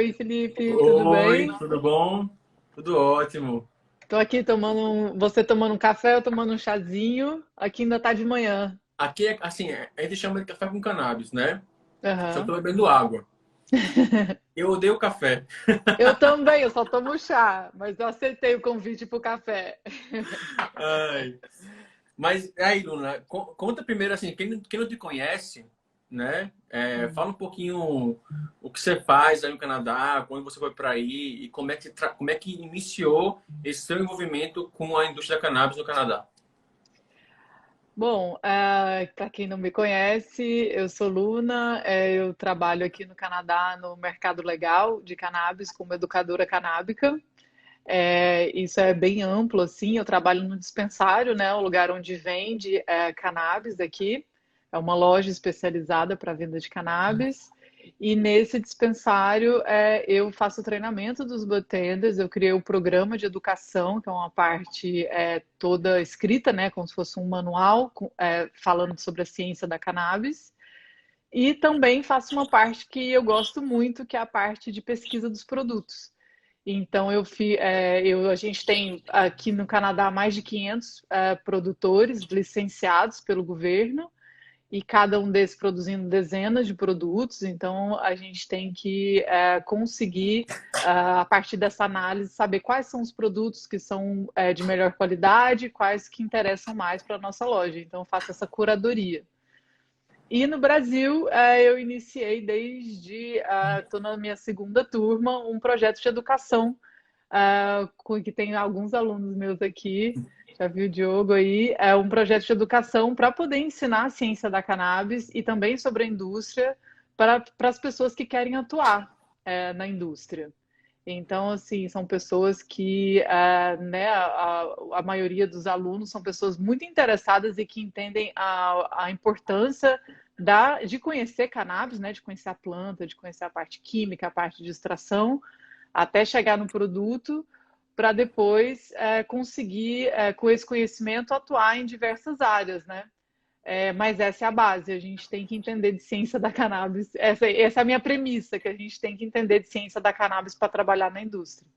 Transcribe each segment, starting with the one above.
Oi, Felipe, tudo Oi, bem? tudo bom? Tudo ótimo. Tô aqui você tomando um café, eu tomando um chazinho. Aqui ainda tá de manhã. Aqui, assim, a gente chama de café com cannabis, né? Só Aham. tô bebendo água. Eu odeio café. Eu também, eu só tomo chá, mas eu aceitei o convite pro café. Ai. Mas aí, Luna, conta primeiro, assim, quem não te conhece, né? Fala um pouquinho o que você faz aí no Canadá, quando você foi para aí e como é que iniciou esse seu envolvimento com a indústria da cannabis no Canadá. Bom, para quem não me conhece, eu sou Luna, eu trabalho aqui no Canadá no mercado legal de cannabis como educadora canábica. Isso é bem amplo, assim. Eu trabalho no dispensário, né? O lugar onde vende cannabis aqui. É uma loja especializada para venda de cannabis. E nesse dispensário eu faço o treinamento dos bartenders. Eu criei o programa de educação, que é uma parte toda escrita, né? Como se fosse um manual falando sobre a ciência da cannabis. E também faço uma parte que eu gosto muito, que é a parte de pesquisa dos produtos. Então, a gente tem aqui no Canadá mais de 500 produtores licenciados pelo governo e cada um desses produzindo dezenas de produtos. Então, a gente tem que conseguir, a partir dessa análise, saber quais são os produtos que são de melhor qualidade, quais que interessam mais para a nossa loja. Então, eu faço essa curadoria. E no Brasil, eu iniciei estou na minha segunda turma, um projeto de educação que tem alguns alunos meus aqui, já viu o Diogo aí, é um projeto de educação para poder ensinar a ciência da cannabis e também sobre a indústria para as pessoas que querem atuar na indústria. Então, assim, são pessoas que, né, a maioria dos alunos são pessoas muito interessadas e que entendem a importância de conhecer cannabis, né, de conhecer a planta, de conhecer a parte química, a parte de extração, até chegar no produto, para depois conseguir, com esse conhecimento, atuar em diversas áreas, né? Mas essa é a base, a gente tem que entender de ciência da cannabis. Essa é a minha premissa, que a gente tem que entender de ciência da cannabis para trabalhar na indústria.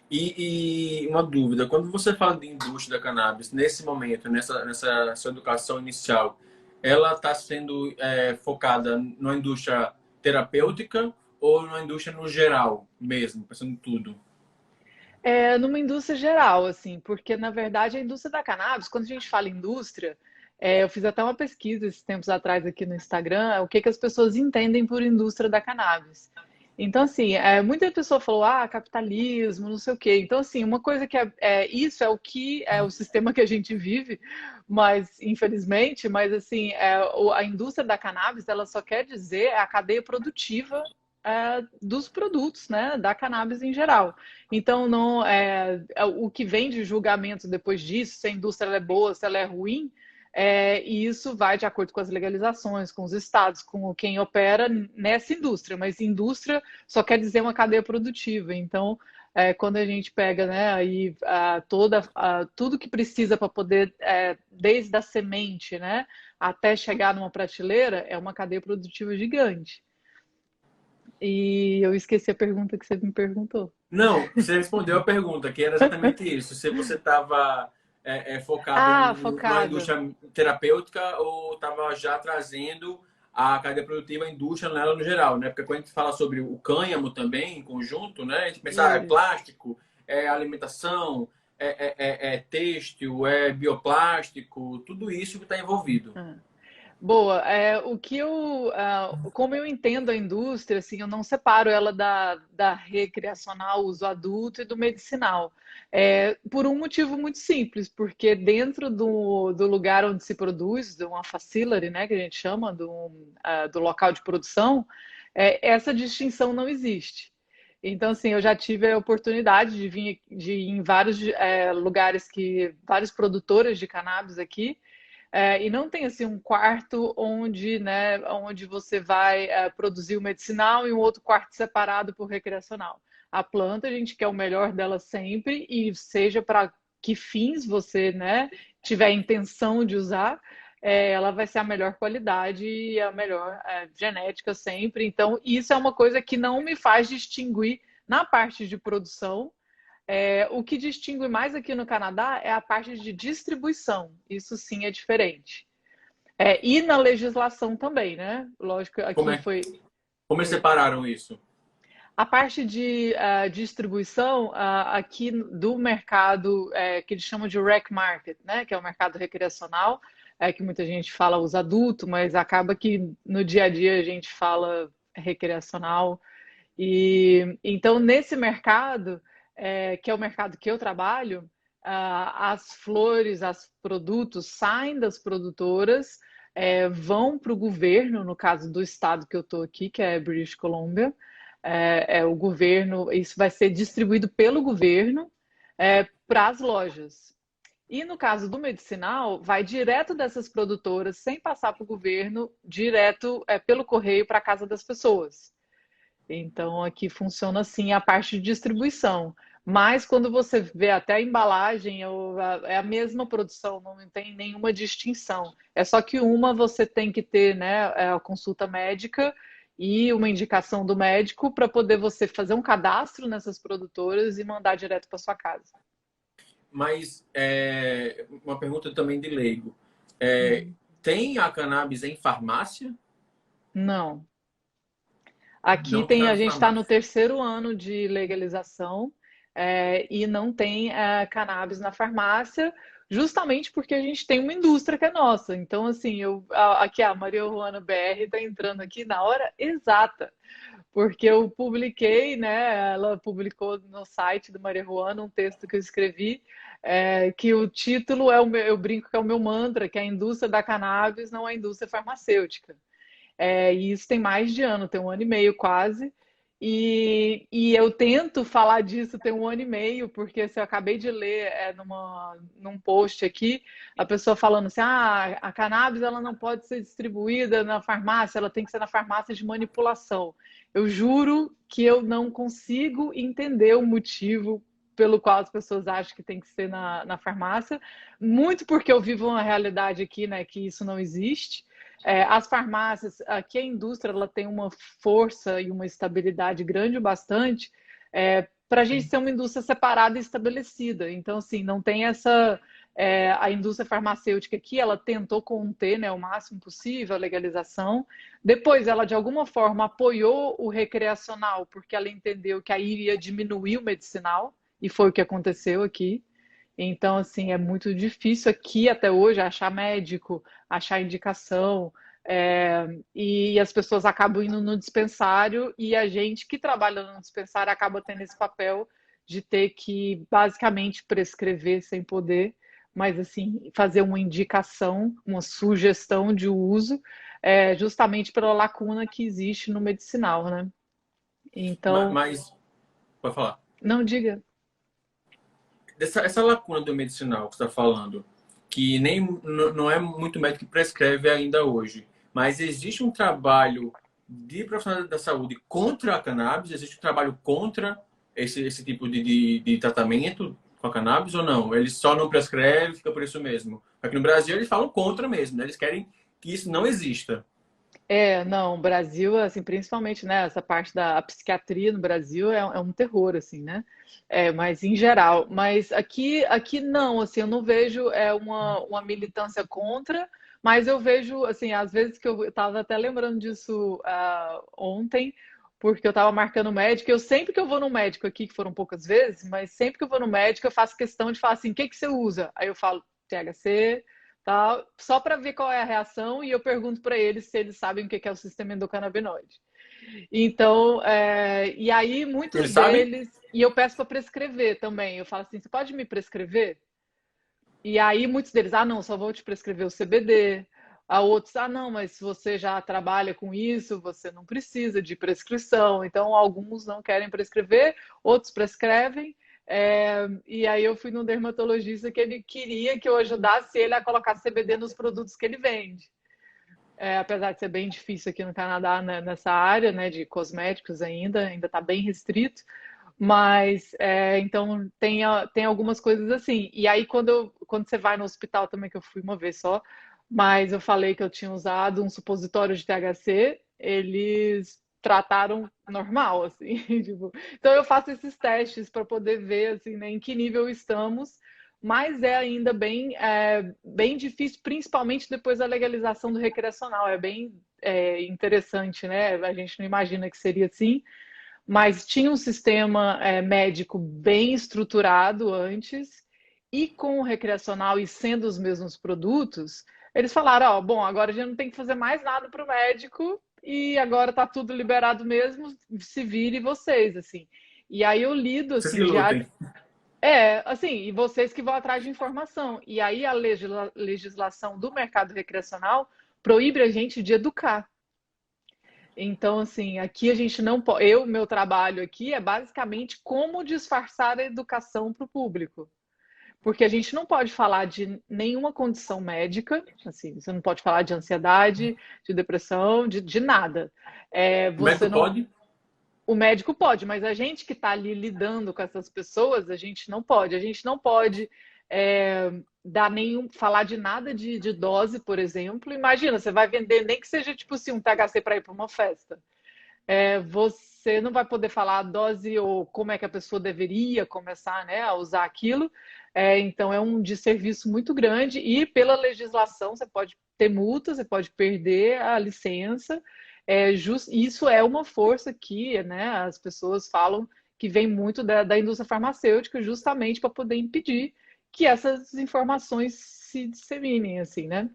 E uma dúvida, quando você fala de indústria da cannabis, nesse momento, nessa sua educação inicial, ela está sendo focada na indústria terapêutica ou na indústria no geral mesmo, pensando em tudo? Numa indústria geral, assim, porque na verdade a indústria da cannabis, quando a gente fala indústria, eu fiz até uma pesquisa esses tempos atrás aqui no Instagram, o que que as pessoas entendem por indústria da cannabis. Então, assim, muita pessoa falou, capitalismo, não sei o quê. Então, assim, uma coisa isso é o que é o sistema que a gente vive, mas infelizmente, mas assim, a indústria da cannabis, ela só quer dizer a cadeia produtiva dos produtos, né, da cannabis em geral. Então, não o que vem de julgamento depois disso, se a indústria ela é boa, se ela é ruim, e isso vai de acordo com as legalizações, com os estados, com quem opera nessa indústria. Mas indústria só quer dizer uma cadeia produtiva. Então, quando a gente pega, né, aí tudo que precisa para poder, desde a semente, né, até chegar numa prateleira, é uma cadeia produtiva gigante. E eu esqueci a pergunta que você me perguntou. Não, você respondeu a pergunta, que era exatamente isso. Se você estava focada numa Focada. indústria terapêutica ou estava já trazendo a cadeia produtiva, a indústria nela no geral, né? Porque quando a gente fala sobre o cânhamo também, em conjunto, né? A gente pensa, é Isso. plástico, é alimentação, é têxtil, é bioplástico, tudo isso que está envolvido. Ah. Boa. Como eu entendo a indústria, assim, eu não separo ela da recreacional, uso adulto e do medicinal. Por um motivo muito simples, porque dentro do lugar onde se produz, de uma facility, né, que a gente chama, do local de produção, essa distinção não existe. Então, assim, eu já tive a oportunidade de ir em vários lugares vários produtores de cannabis aqui, e não tem assim um quarto onde, né, onde você vai produzir o medicinal e um outro quarto separado por recreacional. A planta, a gente quer o melhor dela sempre e seja para que fins você, né, tiver a intenção de usar, ela vai ser a melhor qualidade e a melhor genética sempre. Então, isso é uma coisa que não me faz distinguir na parte de produção. O que distingue mais aqui no Canadá é a parte de distribuição. Isso sim é diferente. E na legislação também, né? Lógico, Como aqui é, foi. como eles Oi. separaram isso? A parte de distribuição aqui do mercado que eles chamam de rec market, né? Que é o mercado recreacional, que muita gente fala uso adulto, mas acaba que no dia a dia a gente fala recreacional. E então nesse mercado, que é o mercado que eu trabalho, as flores, os produtos saem das produtoras, vão para o governo, no caso do estado que eu estou aqui, que é British Columbia, o governo, isso vai ser distribuído pelo governo para as lojas. E no caso do medicinal, vai direto dessas produtoras, sem passar para o governo, direto pelo correio para a casa das pessoas. Então aqui funciona assim a parte de distribuição. Mas quando você vê até a embalagem, é a mesma produção, não tem nenhuma distinção. É só que uma você tem que ter, né, a consulta médica e uma indicação do médico para poder você fazer um cadastro nessas produtoras e mandar direto para sua casa. Mas uma pergunta também de leigo. É, tem a cannabis em farmácia? Não. Aqui Não tem tem, nada a de gente está no farmácia. terceiro ano de legalização e não tem cannabis na farmácia, justamente porque a gente tem uma indústria que é nossa. Então, assim, aqui a Maria Juana BR está entrando aqui na hora exata, porque eu publiquei, né? Ela publicou no site do Maria Juana um texto que eu escrevi, que o título eu brinco que é o meu mantra, que é a indústria da cannabis não é a indústria farmacêutica. E isso tem mais de ano, tem um ano e meio quase. E eu tento falar disso tem um ano e meio, porque se eu acabei de ler num post aqui, a pessoa falando assim: a cannabis ela não pode ser distribuída na farmácia, ela tem que ser na farmácia de manipulação. Eu juro que eu não consigo entender o motivo pelo qual as pessoas acham que tem que ser na farmácia, muito porque eu vivo uma realidade aqui, né, que isso não existe. As farmácias, aqui a indústria ela tem uma força e uma estabilidade grande bastante para a gente ser uma indústria separada e estabelecida. Então, assim, não tem essa. A indústria farmacêutica aqui, ela tentou conter, né, o máximo possível a legalização. Depois, ela de alguma forma apoiou o recreacional, porque ela entendeu que aí iria diminuir o medicinal, e foi o que aconteceu aqui. Então, assim, é muito difícil aqui até hoje achar médico, achar indicação, e as pessoas acabam indo no dispensário e a gente que trabalha no dispensário acaba tendo esse papel de ter que basicamente prescrever sem poder, mas assim, fazer uma indicação, uma sugestão de uso, justamente pela lacuna que existe no medicinal, né? Então, Mas pode falar. não diga. Essa lacuna do medicinal que você está falando, que nem não é muito médico que prescreve ainda hoje, mas existe um trabalho de profissionais da saúde contra a cannabis? Existe um trabalho contra esse tipo de tratamento com a cannabis ou não? Eles só não prescrevem, fica por isso mesmo. Aqui no Brasil eles falam contra mesmo, né? Eles querem que isso não exista. Não, o Brasil, assim, principalmente, né, essa parte da psiquiatria no Brasil é um terror, assim, né? Mas em geral, mas aqui não, assim, eu não vejo uma militância contra, mas eu vejo, assim, às vezes que eu estava até lembrando disso ontem, porque eu estava marcando médico, eu sempre que eu vou no médico aqui, que foram poucas vezes, mas sempre que eu vou no médico eu faço questão de falar assim, o que que você usa? Aí eu falo THC, tá? Só para ver qual é a reação e eu pergunto para eles se eles sabem o que é o sistema endocannabinoide. Então, e aí muitos Eles sabem? deles, e eu peço para prescrever também. Eu falo assim, você pode me prescrever? E aí muitos deles, não, só vou te prescrever o CBD. A outros, não, mas se você já trabalha com isso, você não precisa de prescrição. Então, alguns não querem prescrever, outros prescrevem. E aí eu fui num dermatologista que ele queria que eu ajudasse ele a colocar CBD nos produtos que ele vende. Apesar de ser bem difícil aqui no Canadá, né, nessa área, né, de cosméticos ainda está bem restrito. Mas, então, tem algumas coisas assim. E aí, quando você vai no hospital também, que eu fui uma vez só, mas eu falei que eu tinha usado um supositório de THC, eles trataram normal, assim, tipo, então eu faço esses testes para poder ver, assim, né, em que nível estamos, mas é ainda bem difícil, principalmente depois da legalização do recreacional, é bem interessante, né, a gente não imagina que seria assim, mas tinha um sistema médico bem estruturado antes, e com o recreacional e sendo os mesmos produtos, eles falaram, ó, bom, agora a gente não tem que fazer mais nada para o médico, e agora tá tudo liberado mesmo, se vire vocês, assim. E aí eu lido, Vocês que assim, lutem. assim, e vocês que vão atrás de informação. E aí a legislação do mercado recreacional proíbe a gente de educar. Então, assim, aqui a gente não pode. Meu trabalho aqui é basicamente como disfarçar a educação para o público. Porque a gente não pode falar de nenhuma condição médica, assim, você não pode falar de ansiedade, de depressão, de nada. O médico Você não. pode? O médico pode, mas a gente que está ali lidando com essas pessoas, a gente não pode. A gente não pode dar falar de nada de dose, por exemplo. Imagina, você vai vender, nem que seja tipo assim, um THC para ir para uma festa. Você não vai poder falar a dose ou como é que a pessoa deveria começar, né, a usar aquilo. Então é um desserviço muito grande e pela legislação você pode ter multa, você pode perder a licença. Isso é uma força que, né, as pessoas falam que vem muito da indústria farmacêutica justamente para poder impedir que essas informações se disseminem, assim, né?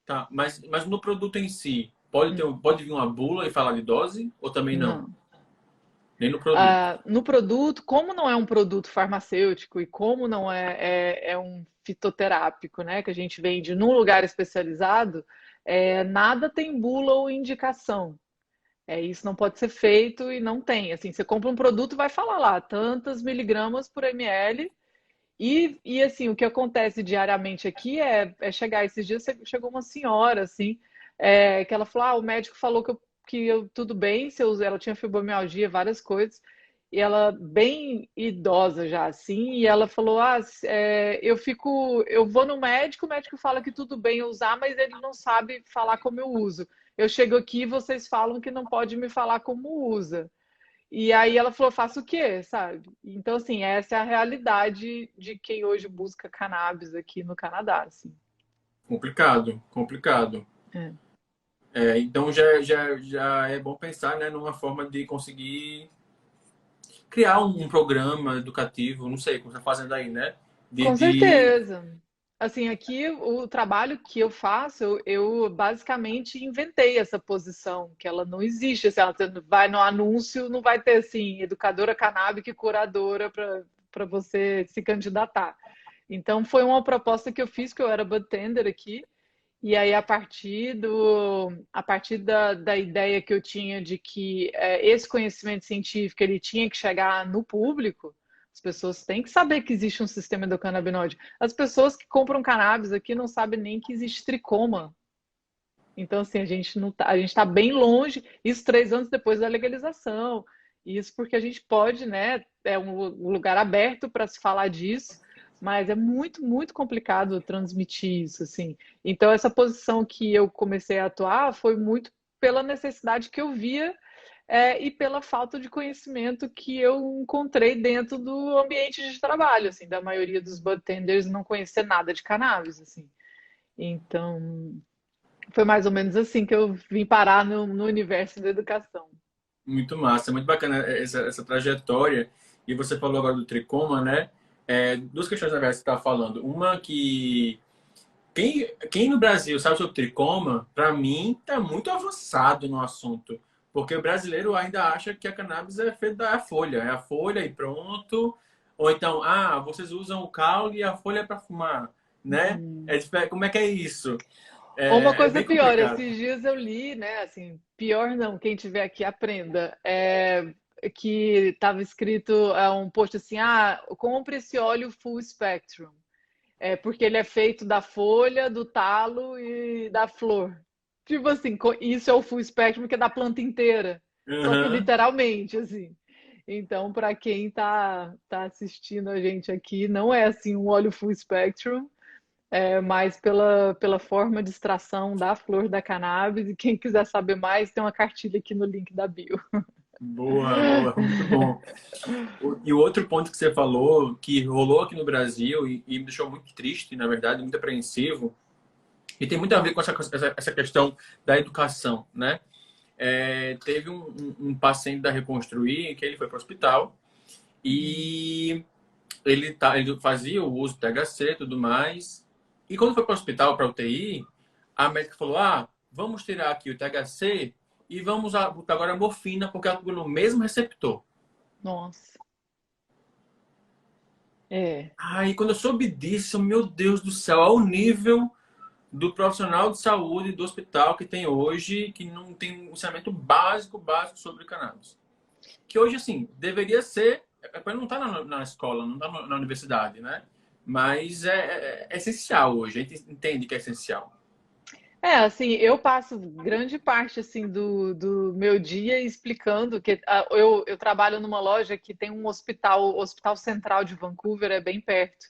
Tá, mas no produto em si, pode ter, pode vir uma bula e falar de dose ou também não? Não. Nem no produto. No produto, como não é um produto farmacêutico e como não é um fitoterápico, né, que a gente vende num lugar especializado, nada tem bula ou indicação. Isso não pode ser feito e não tem. Assim, você compra um produto, vai falar lá, tantas miligramas por ml. E assim, o que acontece diariamente aqui é chegar. Esses dias chegou uma senhora, assim, que ela falou: o médico falou que tudo bem, se eu usar, ela tinha fibromialgia, várias coisas, e ela bem idosa já, assim, e ela falou: eu vou no médico, o médico fala que tudo bem eu usar, mas ele não sabe falar como eu uso. Eu chego aqui e vocês falam que não pode me falar como usa. E aí ela falou, faço o quê, sabe? Então, assim, essa é a realidade de quem hoje busca cannabis aqui no Canadá, assim. Complicado, complicado. É. Então já é bom pensar, né, numa forma de conseguir criar um programa educativo, não sei como você está fazendo aí, né? Com De... certeza. Assim, aqui o trabalho que eu faço, eu basicamente inventei essa posição, que ela não existe. Assim, ela vai no anúncio, não vai ter assim, educadora canábica e curadora para você se candidatar. Então, foi uma proposta que eu fiz, que eu era bartender aqui. E aí, a partir da ideia que eu tinha de que esse conhecimento científico ele tinha que chegar no público, as pessoas têm que saber que existe um sistema endocannabinoide. As pessoas que compram cannabis aqui não sabem nem que existe tricoma. Então, assim, a gente não tá, a gente está bem longe, isso 3 anos depois da legalização. Isso porque a gente pode, né? É um lugar aberto para se falar disso, mas é muito, muito complicado transmitir isso, assim. Então, essa posição que eu comecei a atuar foi muito pela necessidade que eu via, e pela falta de conhecimento que eu encontrei dentro do ambiente de trabalho, assim, da maioria dos bartenders não conhecer nada de cannabis, assim. Então, foi mais ou menos assim que eu vim parar no universo da educação. Muito massa, muito bacana essa trajetória. E você falou agora do tricoma, né? Duas questões, na verdade, que você está falando. Uma que quem no Brasil sabe sobre tricoma, para mim, está muito avançado no assunto. Porque o brasileiro ainda acha que a cannabis é feita da folha. É a folha e pronto. Ou então, vocês usam o caule e a folha é para fumar, né? Uhum. Como é que é isso? Ou uma É coisa bem pior, complicado. esses dias eu li, né, assim, pior não, quem tiver aqui aprenda, que estava escrito um post assim, compre esse óleo full spectrum, porque ele é feito da folha, do talo e da flor. Tipo assim, isso é o full spectrum que é da planta inteira, só que Aham. literalmente, assim. Então, para quem tá assistindo a gente aqui, não é assim um óleo full spectrum. mais pela forma de extração da flor da cannabis. E quem quiser saber mais, tem uma cartilha aqui no link da bio. Boa, boa, muito bom. E o outro ponto que você falou, que rolou aqui no Brasil e me deixou muito triste, na verdade, muito apreensivo, e tem muito a ver com essa questão da educação, né? Teve um paciente da Reconstruir que ele foi para o hospital e ele fazia o uso do THC e tudo mais. E quando foi para o hospital, para a UTI, a médica falou: ah, vamos tirar aqui o THC e vamos botar agora a morfina, porque ela pegou no mesmo receptor. Nossa. É. Aí, quando eu soube disso, meu Deus do céu, ao nível do profissional de saúde do hospital que tem hoje, que não tem um ensinamento básico sobre cannabis. Que hoje, assim, deveria ser, não está na escola, não está na universidade, né? Mas é essencial hoje, a gente entende que é essencial. Assim, eu passo grande parte, assim, do meu dia explicando que eu trabalho numa loja que tem um hospital, o Hospital Central de Vancouver é bem perto,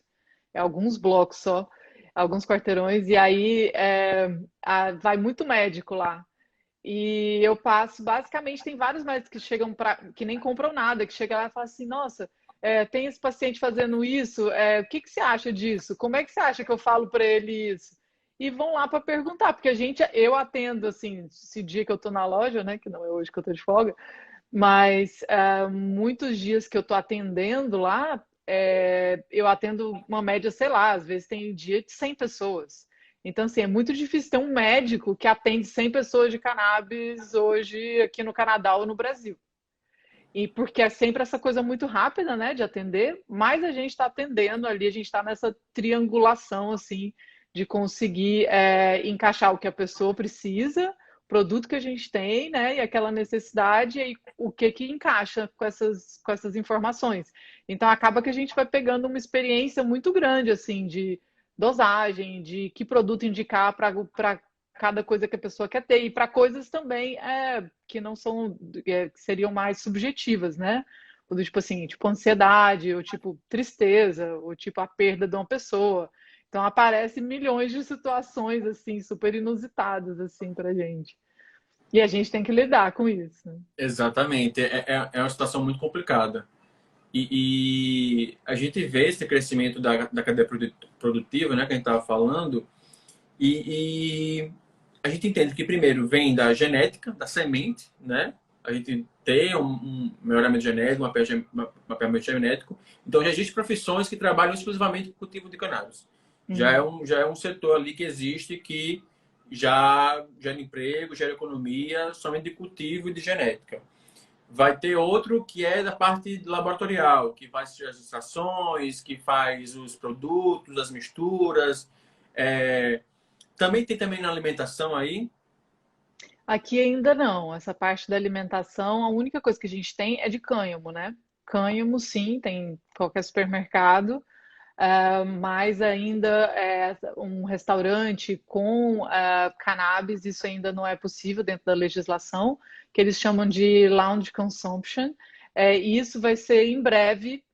é alguns blocos só, alguns quarteirões, e aí vai muito médico lá. E eu passo, basicamente, tem vários médicos que chegam que nem compram nada, que chegam lá e falam assim, nossa, tem esse paciente fazendo isso, o que que você acha disso? Como é que você acha que eu falo para ele isso? E vão lá para perguntar, porque eu atendo, assim, esse dia que eu tô na loja, né, que não é hoje que eu tô de folga, mas muitos dias que eu tô atendendo lá, eu atendo uma média, sei lá, às vezes tem dia de 100 pessoas. Então, assim, é muito difícil ter um médico que atende 100 pessoas de cannabis hoje aqui no Canadá ou no Brasil. E porque é sempre essa coisa muito rápida, né, de atender, mas a gente está atendendo ali, a gente está nessa triangulação, assim, de conseguir encaixar o que a pessoa precisa, o produto que a gente tem, né, e aquela necessidade, e o que encaixa com essas informações. Então, acaba que a gente vai pegando uma experiência muito grande, assim, de dosagem, de que produto indicar para cada coisa que a pessoa quer ter, e para coisas também que não são, que seriam mais subjetivas, né? Do tipo assim, tipo ansiedade, ou tipo tristeza, ou tipo a perda de uma pessoa. Então aparecem milhões de situações assim super inusitadas assim pra gente. E a gente tem que lidar com isso, né? Exatamente, é uma situação muito complicada. E a gente vê esse crescimento da cadeia produtiva, né, que a gente estava falando, e a gente entende que primeiro vem da genética, da semente, né? A gente tem um melhoramento genético, mapeamento genético. Então já existem profissões que trabalham exclusivamente com cultivo de cannabis. Uhum. Já é um setor ali que existe que já gera emprego, gera economia, somente de cultivo e de genética. Vai ter outro que é da parte laboratorial, que faz as extrações, que faz os produtos, as misturas. Também tem também na alimentação aí. Aqui ainda não. Essa parte da alimentação, a única coisa que a gente tem é de cânhamo, né? Cânhamo, sim, tem em qualquer supermercado. Mas ainda um restaurante com cannabis, isso ainda não é possível dentro da legislação, que eles chamam de lounge consumption. E isso vai ser em breve.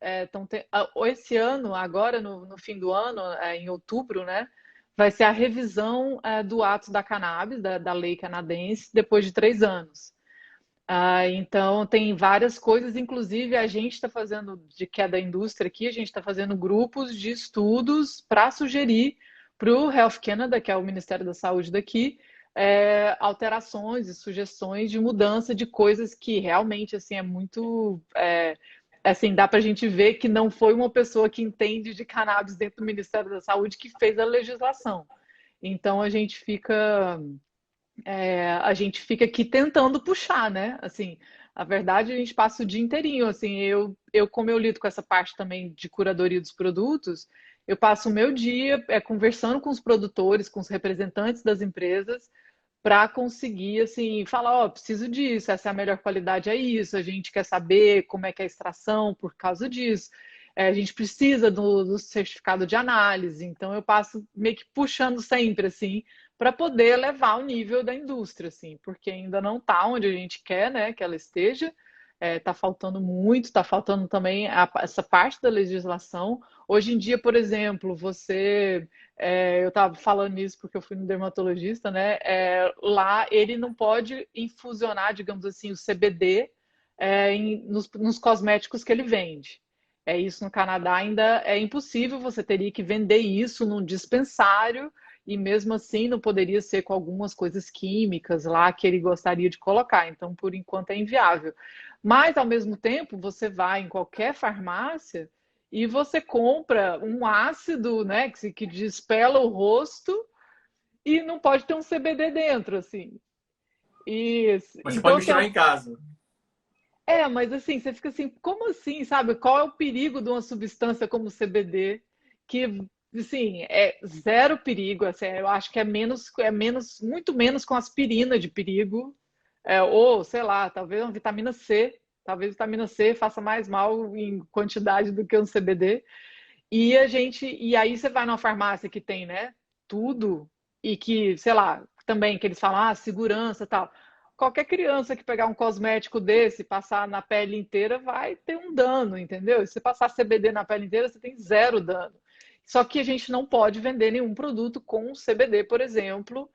Esse ano, agora no fim do ano, em outubro, né, vai ser a revisão do ato da cannabis, da lei canadense, depois de 3 anos. Então, tem várias coisas, inclusive a gente está fazendo, que é da indústria aqui, a gente está fazendo grupos de estudos para sugerir para o Health Canada, que é o Ministério da Saúde daqui, alterações e sugestões de mudança de coisas que realmente assim é muito. Assim, dá para a gente ver que não foi uma pessoa que entende de cannabis dentro do Ministério da Saúde que fez a legislação. Então a gente fica aqui tentando puxar, né? Assim, a verdade, a gente passa o dia inteirinho, assim, como eu lido com essa parte também de curadoria dos produtos, eu passo o meu dia conversando com os produtores, com os representantes das empresas, para conseguir, assim, falar, ó, preciso disso, essa é a melhor qualidade, é isso, a gente quer saber como é que é a extração por causa disso, a gente precisa do certificado de análise, então eu passo meio que puxando sempre, assim, para poder levar o nível da indústria, assim, porque ainda não está onde a gente quer, né, que ela esteja, está faltando muito, está faltando também essa parte da legislação. Hoje em dia, por exemplo, eu estava falando isso porque eu fui no dermatologista, né? Lá ele não pode infusionar, digamos assim, o CBD nos cosméticos que ele vende. Isso no Canadá ainda é impossível, você teria que vender isso num dispensário e mesmo assim não poderia ser com algumas coisas químicas lá que ele gostaria de colocar. Então, por enquanto, é inviável. Mas, ao mesmo tempo, você vai em qualquer farmácia e você compra um ácido, né, que despela o rosto e não pode ter um CBD dentro, assim. Mas você pode Então, assim, misturar em casa. mas assim, você fica assim, como assim, sabe? Qual é o perigo de uma substância como o CBD, que, assim, é zero perigo, assim, eu acho que muito menos com aspirina de perigo, ou, sei lá, talvez uma vitamina C, talvez vitamina C faça mais mal em quantidade do que um CBD. E aí você vai numa farmácia que tem, né, tudo, e que, sei lá, também que eles falam, segurança e tal. Qualquer criança que pegar um cosmético desse, passar na pele inteira, vai ter um dano, entendeu? Se você passar CBD na pele inteira, você tem zero dano. Só que a gente não pode vender nenhum produto com CBD, por exemplo,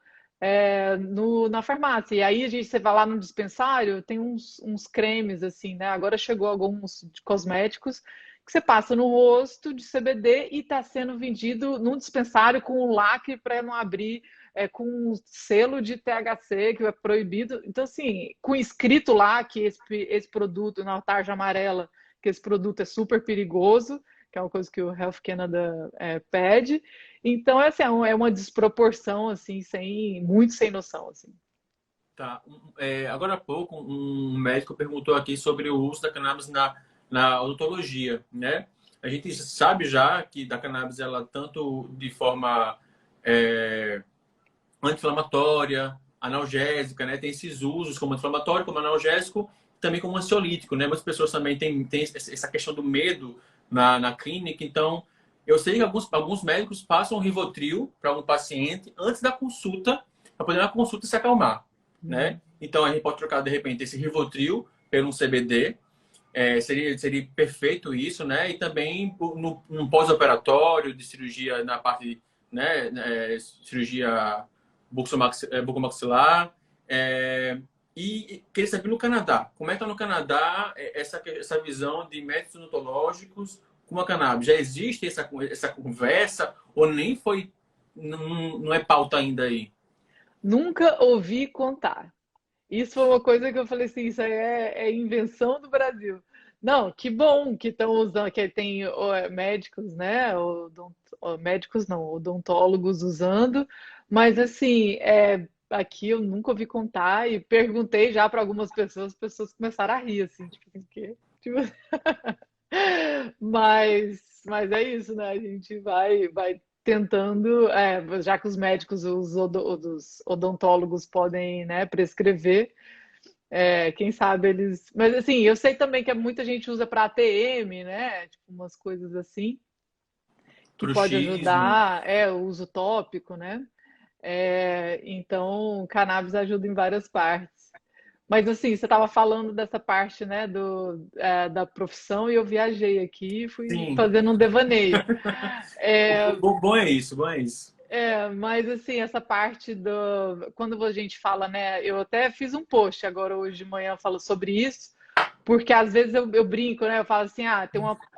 na farmácia. E aí você vai lá no dispensário, tem uns cremes assim, né? Agora chegou alguns de cosméticos que você passa no rosto de CBD e está sendo vendido num dispensário com um lacre para não abrir, com um selo de THC que é proibido. Então, assim, com escrito lá que esse produto, na tarja amarela, que esse produto é super perigoso, que é uma coisa que o Health Canada pede. Então, essa é uma desproporção, assim, muito sem noção, assim. Tá. Agora há pouco, um médico perguntou aqui sobre o uso da cannabis na odontologia, né? A gente sabe já que da cannabis, ela tanto de forma anti-inflamatória, analgésica, né? Tem esses usos como anti-inflamatório, como analgésico, também como ansiolítico, né? Muitas pessoas também têm essa questão do medo na clínica. Então, eu sei que alguns médicos passam o Rivotril para um paciente antes da consulta, para poder na consulta se acalmar, né? Uhum. Então, a gente pode trocar, de repente, esse Rivotril pelo um CBD. Seria perfeito isso, né? E também no pós-operatório de cirurgia na parte, né, cirurgia bucomaxilar. E queria saber no Canadá, como é que está no Canadá essa visão de métodos odontológicos com a cannabis? Já existe essa conversa ou nem foi, não é pauta ainda aí? Nunca ouvi contar. Isso foi uma coisa que eu falei assim, isso aí é invenção do Brasil. Não, que bom que estão usando, que tem médicos, né? Médicos não, odontólogos usando, mas assim, aqui eu nunca ouvi contar e perguntei já para algumas pessoas, as pessoas começaram a rir, assim, tipo, o quê? Tipo, mas é isso, né? A gente vai tentando, já que os médicos, os odontólogos podem, né, prescrever, quem sabe eles. Mas assim, eu sei também que muita gente usa para ATM, né? Tipo, umas coisas assim, que pode Bruxismo. ajudar, o uso tópico, né? Então, cannabis ajuda em várias partes. Mas assim, você estava falando dessa parte, né, da profissão e eu viajei aqui e fui Sim. fazendo um devaneio. É, Bom é isso, bom é isso. mas assim, essa parte quando a gente fala, né, eu até fiz um post agora hoje de manhã falando sobre isso, porque às vezes eu brinco, né, eu falo assim, a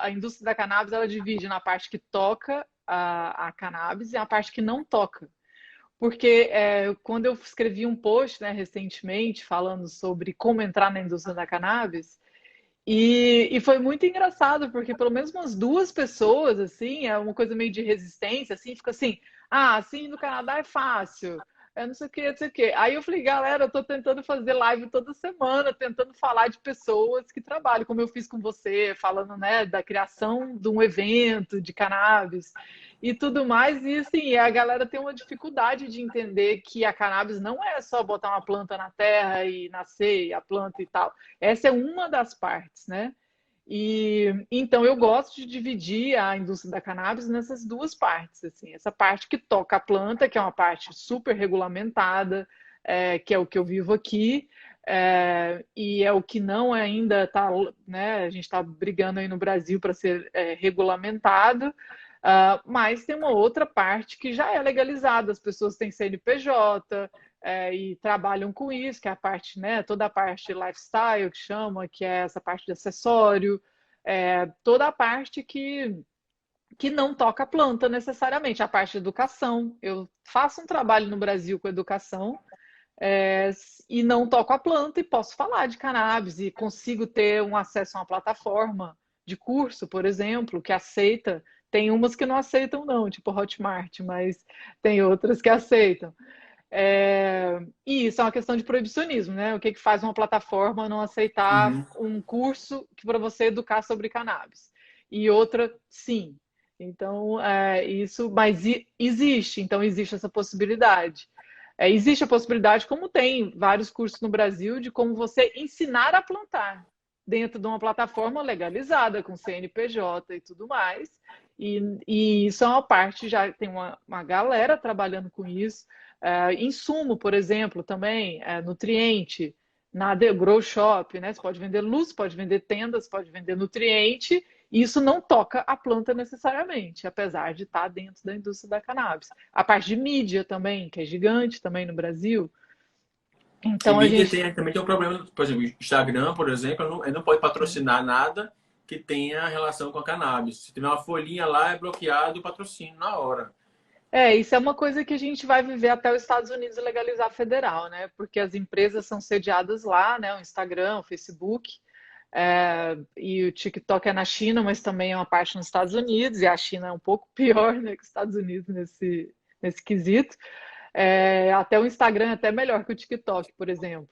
indústria da cannabis, ela divide na parte que toca a cannabis e a parte que não toca. Porque quando eu escrevi um post, né, recentemente, falando sobre como entrar na indústria da cannabis, e foi muito engraçado, porque pelo menos umas duas pessoas, assim, é uma coisa meio de resistência, assim, fica assim, assim, no Canadá é fácil, não sei o que, não sei o que. Aí eu falei, galera, eu tô tentando fazer live toda semana, tentando falar de pessoas que trabalham, como eu fiz com você, falando, né, da criação de um evento de cannabis e tudo mais. E assim, a galera tem uma dificuldade de entender que a cannabis não é só botar uma planta na terra e nascer a planta e tal. Essa é uma das partes, né? E então eu gosto de dividir a indústria da cannabis nessas duas partes, assim, essa parte que toca a planta, que é uma parte super regulamentada, que é o que eu vivo aqui, e é o que não ainda está, né? A gente está brigando aí no Brasil para ser regulamentado, mas tem uma outra parte que já é legalizada, as pessoas têm CNPJ e trabalham com isso, que é a parte, né? Toda a parte de lifestyle que chama, que é essa parte de acessório, toda a parte que não toca a planta necessariamente, a parte de educação. Eu faço um trabalho no Brasil com educação, é, e não toco a planta e posso falar de cannabis e consigo ter um acesso a uma plataforma de curso, por exemplo, que aceita. Tem umas que não aceitam, não, tipo Hotmart, mas tem outras que aceitam. E isso é uma questão de proibicionismo, né? O que que faz uma plataforma não aceitar Uhum. um curso que para você educar sobre cannabis? E outra, sim. Então, isso, mas existe, então existe essa possibilidade. Existe a possibilidade, como tem vários cursos no Brasil, de como você ensinar a plantar dentro de uma plataforma legalizada, com CNPJ e tudo mais. E isso é uma parte, já tem uma galera trabalhando com isso. Insumo, por exemplo, também, nutriente, na The Grow Shop, né? Você pode vender luz, pode vender tendas, pode vender nutriente, e isso não toca a planta necessariamente, apesar de estar dentro da indústria da cannabis. A parte de mídia também, que é gigante também no Brasil. E Então a mídia gente. também tem um problema, por exemplo, Instagram, por exemplo, ele não pode patrocinar nada que tenha relação com a cannabis. Se tiver uma folhinha lá, é bloqueado o patrocínio na hora. Isso é uma coisa que a gente vai viver até os Estados Unidos legalizar federal, né? Porque as empresas são sediadas lá, né? O Instagram, o Facebook, e o TikTok é na China, mas também é uma parte nos Estados Unidos, e a China é um pouco pior, né, que os Estados Unidos nesse quesito. Até o Instagram é até melhor que o TikTok, por exemplo.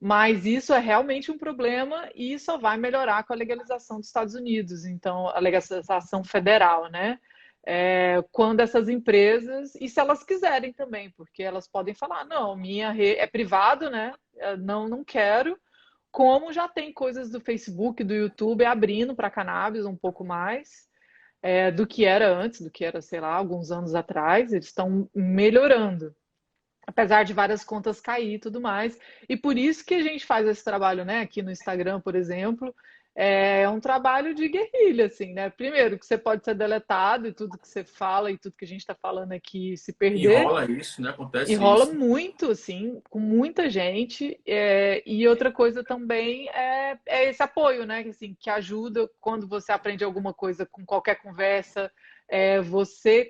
Mas isso é realmente um problema e só vai melhorar com a legalização dos Estados Unidos, então a legalização federal, né? Quando essas empresas, e se elas quiserem também, porque elas podem falar, não, minha rede é privado, né? Não quero. Como já tem coisas do Facebook, do YouTube abrindo para cannabis um pouco mais do que era antes, do que era, sei lá, alguns anos atrás, eles estão melhorando apesar de várias contas cair e tudo mais. E por isso que a gente faz esse trabalho, né, aqui no Instagram, por exemplo, um trabalho de guerrilha, assim, né? Primeiro, que você pode ser deletado e tudo que você fala e tudo que a gente está falando aqui se perder. Enrola isso, né? E Acontece rola isso. muito, assim, com muita gente. E outra coisa também é esse apoio, né? Assim, que ajuda quando você aprende alguma coisa com qualquer conversa, você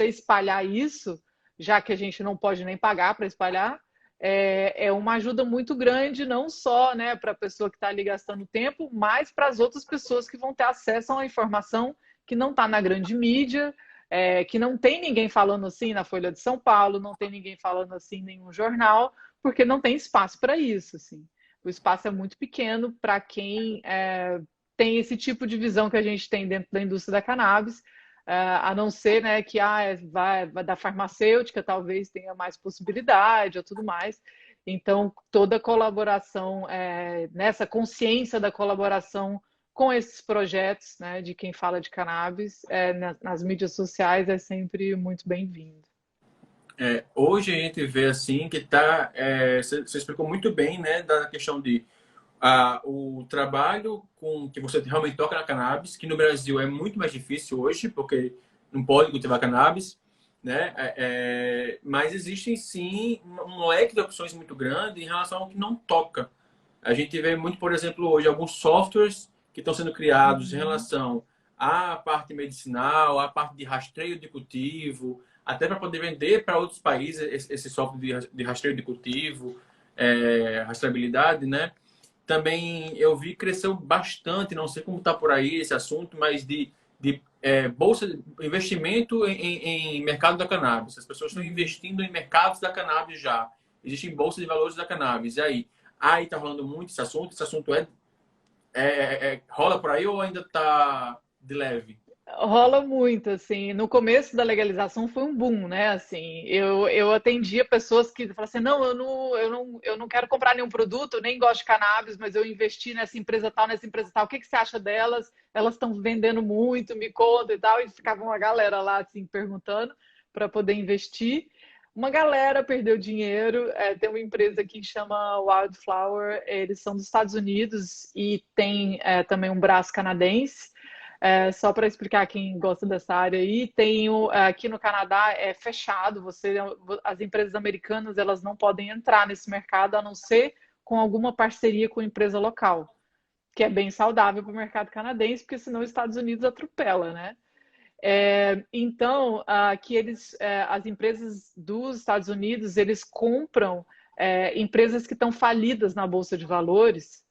espalhar isso, já que a gente não pode nem pagar para espalhar, é uma ajuda muito grande, não só, né, para a pessoa que está ali gastando tempo, mas para as outras pessoas que vão ter acesso a uma informação que não está na grande mídia, que não tem ninguém falando assim na Folha de São Paulo, não tem ninguém falando assim em nenhum jornal, porque não tem espaço para isso. Assim. O espaço é muito pequeno para quem tem esse tipo de visão que a gente tem dentro da indústria da cannabis, a não ser, né, que vai da farmacêutica, talvez tenha mais possibilidade ou tudo mais. Então, toda colaboração, nessa consciência da colaboração com esses projetos, né, de quem fala de cannabis, nas mídias sociais é sempre muito bem-vindo. Hoje a gente vê assim que tá. Você explicou muito bem, né, da questão de o trabalho com que você realmente toca na cannabis, que no Brasil é muito mais difícil hoje, porque não pode cultivar cannabis, né? Mas existem sim um leque de opções muito grande em relação ao que não toca. A gente vê muito, por exemplo, hoje alguns softwares que estão sendo criados em Uhum. relação à parte medicinal, à parte de rastreio de cultivo, até para poder vender para outros países esse software de rastreio de cultivo, rastreabilidade, né? Também eu vi cresceu bastante, não sei como está por aí esse assunto, mas de bolsa, investimento em mercado da cannabis. As pessoas estão Uhum. investindo em mercados da cannabis já. Existem bolsas de valores da cannabis. E aí? Aí está rolando muito esse assunto? Esse assunto rola por aí ou ainda está de leve? Rola muito, assim, no começo da legalização foi um boom, né, assim, eu atendia pessoas que falavam assim, não, eu não quero comprar nenhum produto, eu nem gosto de cannabis, mas eu investi nessa empresa tal, o que que você acha delas? Elas estão vendendo muito, me conta e tal, e ficava uma galera lá, assim, perguntando para poder investir, uma galera perdeu dinheiro. Tem uma empresa que chama Wildflower, eles são dos Estados Unidos e tem também um braço canadense. Só para explicar quem gosta dessa área aí, aqui no Canadá é fechado. As empresas americanas elas não podem entrar nesse mercado a não ser com alguma parceria com empresa local, que é bem saudável para o mercado canadense, porque senão os Estados Unidos atropela, né? Então, as empresas dos Estados Unidos, eles compram empresas que estão falidas na Bolsa de Valores,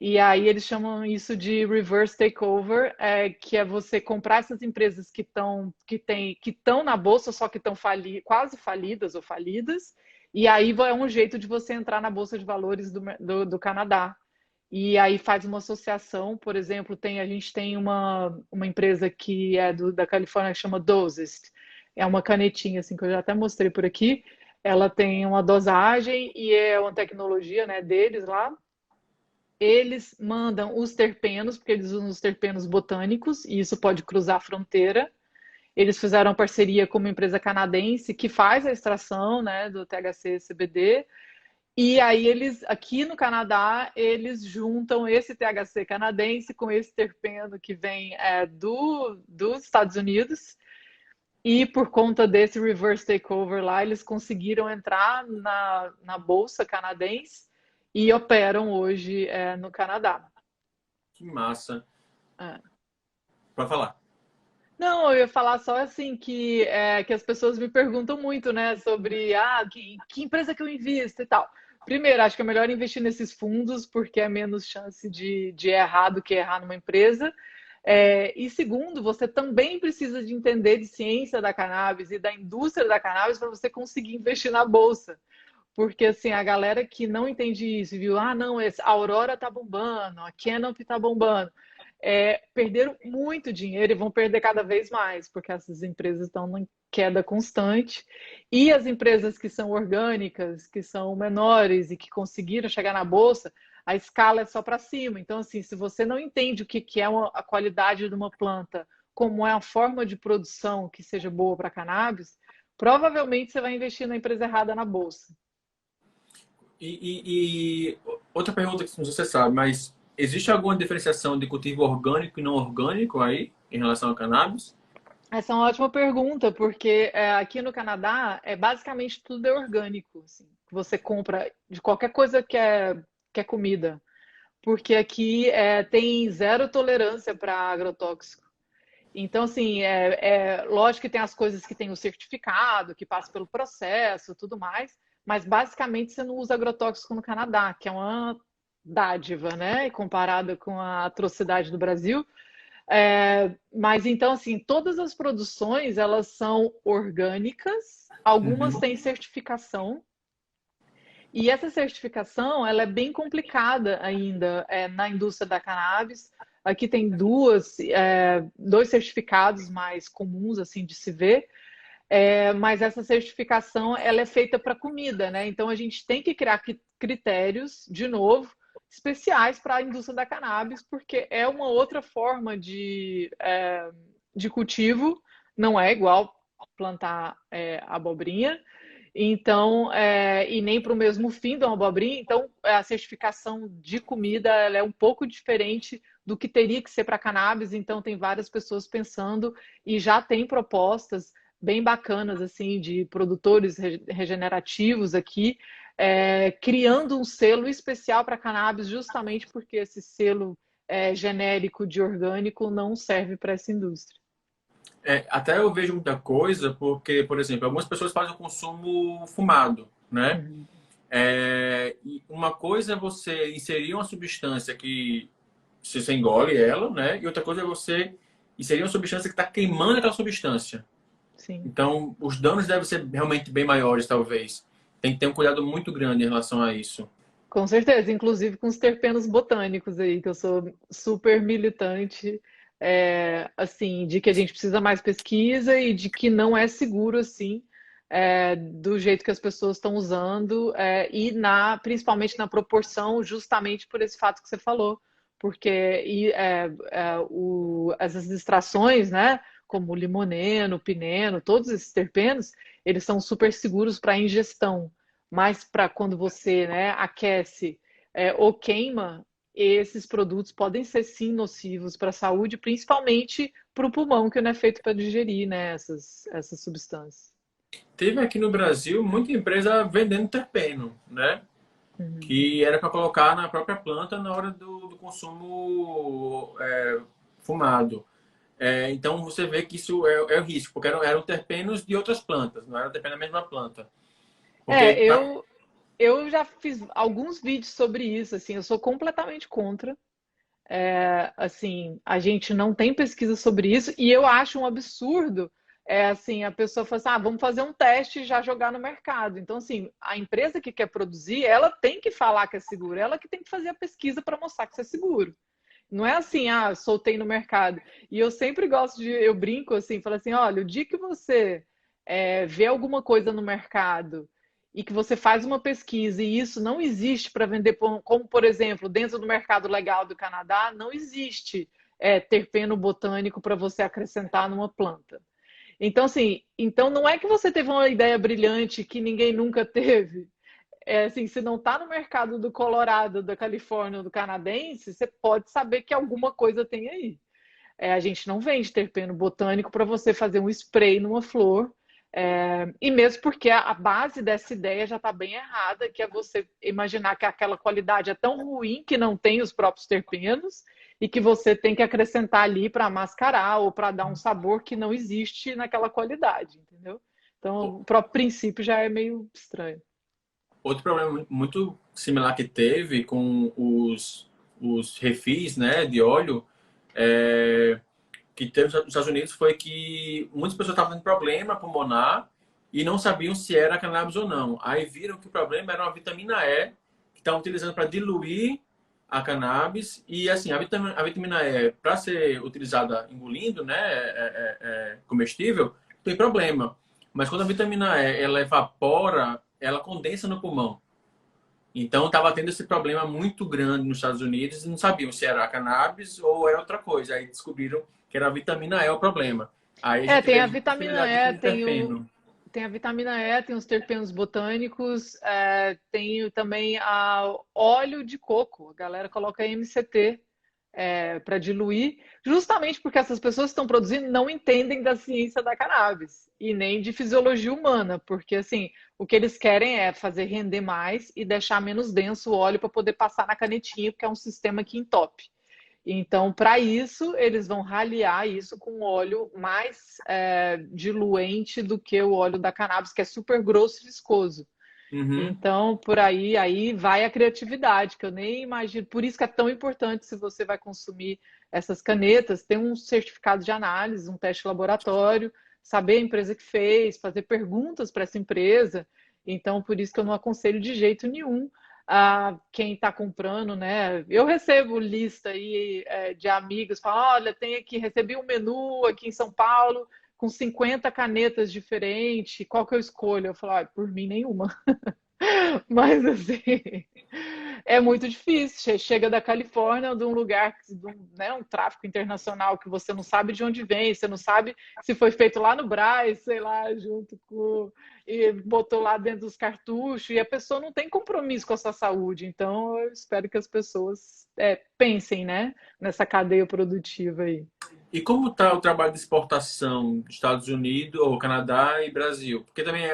e aí eles chamam isso de reverse takeover, que é você comprar essas empresas que estão na Bolsa, só que estão quase falidas ou falidas, e aí é um jeito de você entrar na Bolsa de Valores do Canadá. E aí faz uma associação, por exemplo, a gente tem uma empresa que é da Califórnia que chama Dosist. É uma canetinha, assim, que eu já até mostrei por aqui. Ela tem uma dosagem e é uma tecnologia, né, deles lá. Eles mandam os terpenos, porque eles usam os terpenos botânicos, e isso pode cruzar a fronteira. Eles fizeram parceria com uma empresa canadense que faz a extração, né, do THC e CBD. E aí aqui no Canadá, eles juntam esse THC canadense com esse terpeno que vem dos Estados Unidos. E por conta desse reverse takeover lá, eles conseguiram entrar na Bolsa canadense e operam hoje no Canadá. Que massa. É. Pode falar. Não, eu ia falar só assim que as pessoas me perguntam muito, né, sobre que empresa que eu invisto e tal. Primeiro, acho que é melhor investir nesses fundos, porque é menos chance de errar do que errar numa empresa. E segundo, você também precisa de entender de ciência da cannabis e da indústria da cannabis para você conseguir investir na bolsa. Porque assim, a galera que não entende isso, viu? Não, a Aurora tá bombando, a Canopy tá bombando. Perderam muito dinheiro e vão perder cada vez mais, porque essas empresas estão em queda constante. E as empresas que são orgânicas, que são menores e que conseguiram chegar na bolsa, a escala é só para cima. Então, assim, se você não entende o que é a qualidade de uma planta, como é a forma de produção que seja boa para cannabis, provavelmente você vai investir na empresa errada na bolsa. E outra pergunta que você sabe, mas existe alguma diferenciação de cultivo orgânico e não orgânico aí, em relação ao cannabis? Essa é uma ótima pergunta, porque aqui no Canadá basicamente tudo é orgânico. Assim, você compra de qualquer coisa que é comida, porque aqui tem zero tolerância para agrotóxico. Então, assim, lógico que tem as coisas que tem o certificado, que passa pelo processo, tudo mais, mas basicamente você não usa agrotóxico no Canadá, que é uma dádiva, né? E comparada com a atrocidade do Brasil. Mas então, assim, todas as produções elas são orgânicas, algumas têm certificação, e essa certificação ela é bem complicada ainda na indústria da cannabis. Aqui tem dois certificados mais comuns assim de se ver, mas essa certificação ela é feita para comida, né? Então a gente tem que criar critérios, de novo, especiais para a indústria da cannabis, porque é uma outra forma de cultivo, não é igual plantar abobrinha. Então, e nem para o mesmo fim da abobrinha. Então, a certificação de comida ela é um pouco diferente do que teria que ser para cannabis. Então, tem várias pessoas pensando e já tem propostas bem bacanas assim de produtores regenerativos aqui, criando um selo especial para cannabis, justamente porque esse selo genérico de orgânico não serve para essa indústria. Até eu vejo muita coisa, porque, por exemplo, algumas pessoas fazem o consumo fumado, né? Uhum. E uma coisa é você inserir uma substância que você engole ela, né? E outra coisa é você inserir uma substância que está queimando aquela substância. Sim. Então, os danos devem ser realmente bem maiores, talvez. Tem que ter um cuidado muito grande em relação a isso. Com certeza, inclusive com os terpenos botânicos aí, que eu sou super militante, assim, de que a gente precisa mais pesquisa e de que não é seguro assim, do jeito que as pessoas estão usando, e principalmente na proporção, justamente por esse fato que você falou, porque essas extrações, né, como o limoneno, o pineno, todos esses terpenos, eles são super seguros para ingestão, mas para quando você, né, aquece ou queima, esses produtos podem ser sim nocivos para a saúde, principalmente para o pulmão, que não é feito para digerir, né, essas substâncias. Teve aqui no Brasil muita empresa vendendo terpeno, né? Uhum. Que era para colocar na própria planta na hora do consumo fumado. Então você vê que isso é o risco, porque eram terpenos de outras plantas, não era terpeno da mesma planta. É, Porque eu já fiz alguns vídeos sobre isso, assim, eu sou completamente contra. Assim, a gente não tem pesquisa sobre isso e eu acho um absurdo. Assim, a pessoa fala assim, vamos fazer um teste e já jogar no mercado. Então, assim, a empresa que quer produzir, ela tem que falar que é seguro, ela que tem que fazer a pesquisa para mostrar que isso é seguro. Não é assim, soltei no mercado. E eu sempre gosto eu brinco assim, falo assim, olha, o dia que você vê alguma coisa no mercado e que você faz uma pesquisa e isso não existe para vender, como por exemplo, dentro do mercado legal do Canadá, não existe terpeno botânico para você acrescentar numa planta. Então, assim, então não é que você teve uma ideia brilhante que ninguém nunca teve. Assim, se não está no mercado do Colorado, da Califórnia ou do canadense, você pode saber que alguma coisa tem aí. A gente não vende terpeno botânico para você fazer um spray numa flor. E mesmo porque a base dessa ideia já está bem errada, que é você imaginar que aquela qualidade é tão ruim que não tem os próprios terpenos e que você tem que acrescentar ali para mascarar ou para dar um sabor que não existe naquela qualidade, entendeu? Então, o próprio princípio já é meio estranho. outro problema muito similar que teve com os refis, né, de óleo, é, que teve nos Estados Unidos foi que muitas pessoas estavam tendo problema pulmonar e não sabiam se era cannabis ou não. Aí viram que o problema era uma vitamina E que estavam utilizando para diluir a cannabis e assim a vitamina E para ser utilizada engolindo, né, comestível, tem problema. Mas quando a vitamina E ela evapora, ela condensa no pulmão. Então estava tendo esse problema muito grande nos Estados Unidos e não sabiam se era cannabis ou era outra coisa. Aí descobriram que era a vitamina E o problema. Aí a gente Tem vê a muita vitamina similaridade com E, o terpeno. tem a vitamina E, tem os terpenos botânicos, tem também a óleo de coco. A galera coloca MCT para diluir, justamente porque essas pessoas que estão produzindo não entendem da ciência da cannabis e nem de fisiologia humana, porque assim, o que eles querem é fazer render mais e deixar menos denso o óleo para poder passar na canetinha, porque é um sistema que entope. Então, para isso, eles vão ralear isso com óleo mais diluente do que o óleo da cannabis, que é super grosso e viscoso. Uhum. Então, por aí vai a criatividade, que eu nem imagino. Por isso que é tão importante, se você vai consumir essas canetas, ter um certificado de análise, um teste laboratório, saber a empresa que fez, fazer perguntas para essa empresa. Então, por isso que eu não aconselho de jeito nenhum a quem está comprando, né? Eu recebo lista aí de amigos, falam, olha, tem aqui, recebi um menu aqui em São Paulo com 50 canetas diferentes, qual que eu escolho? Eu falo, por mim nenhuma. Mas assim, é muito difícil. Chega da Califórnia, de um lugar, né, um tráfico internacional que você não sabe de onde vem, você não sabe se foi feito lá no Brás, sei lá, junto com. E botou lá dentro dos cartuchos, e a pessoa não tem compromisso com a sua saúde. Então, eu espero que as pessoas pensem, né, nessa cadeia produtiva aí. E como está o trabalho de exportação dos Estados Unidos, ou Canadá e Brasil? Porque também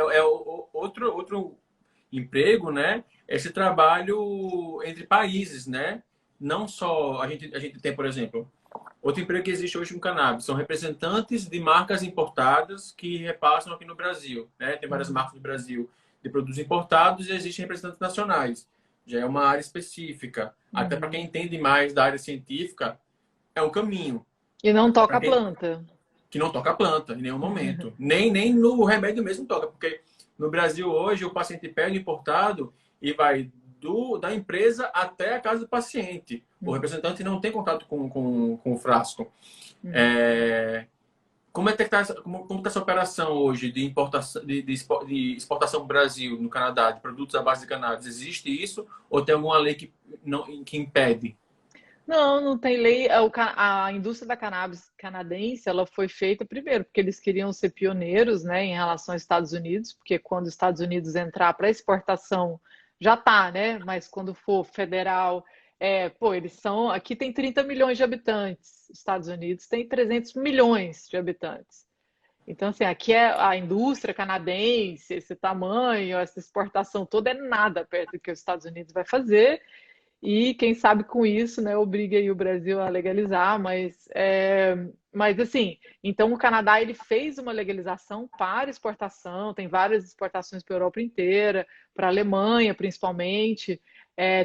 outro emprego, né? Esse trabalho entre países, né? Não só a gente tem, por exemplo, outro emprego que existe hoje no cannabis, são representantes de marcas importadas que repassam aqui no Brasil, né? Tem várias marcas no Brasil de produtos importados e existem representantes nacionais. Já é uma área específica. Até para Uhum. quem entende mais da área científica, é um caminho. E não toca Para a quem planta. que não toca a planta em nenhum momento. Nem no remédio mesmo toca, porque no Brasil hoje o paciente pega o importado e vai da empresa até a casa do paciente. O Uhum. representante não tem contato com o frasco. Uhum. É, como é que está como tá essa operação hoje de importação de exportação para o Brasil, no Canadá, de produtos à base de cannabis? Existe isso ou tem alguma lei que impede? Não, não tem lei. A indústria da cannabis canadense, ela foi feita primeiro porque eles queriam ser pioneiros, né, em relação aos Estados Unidos, porque quando os Estados Unidos entrar para exportação, já tá, né? Mas quando for federal, pô, eles são. Aqui tem 30 milhões de habitantes, os Estados Unidos tem 300 milhões de habitantes. Então, assim, aqui é a indústria canadense, esse tamanho, essa exportação toda é nada perto do que os Estados Unidos vai fazer. E quem sabe com isso, né, obriga aí o Brasil a legalizar, mas assim, então o Canadá ele fez uma legalização para exportação, tem várias exportações para a Europa inteira, para a Alemanha principalmente.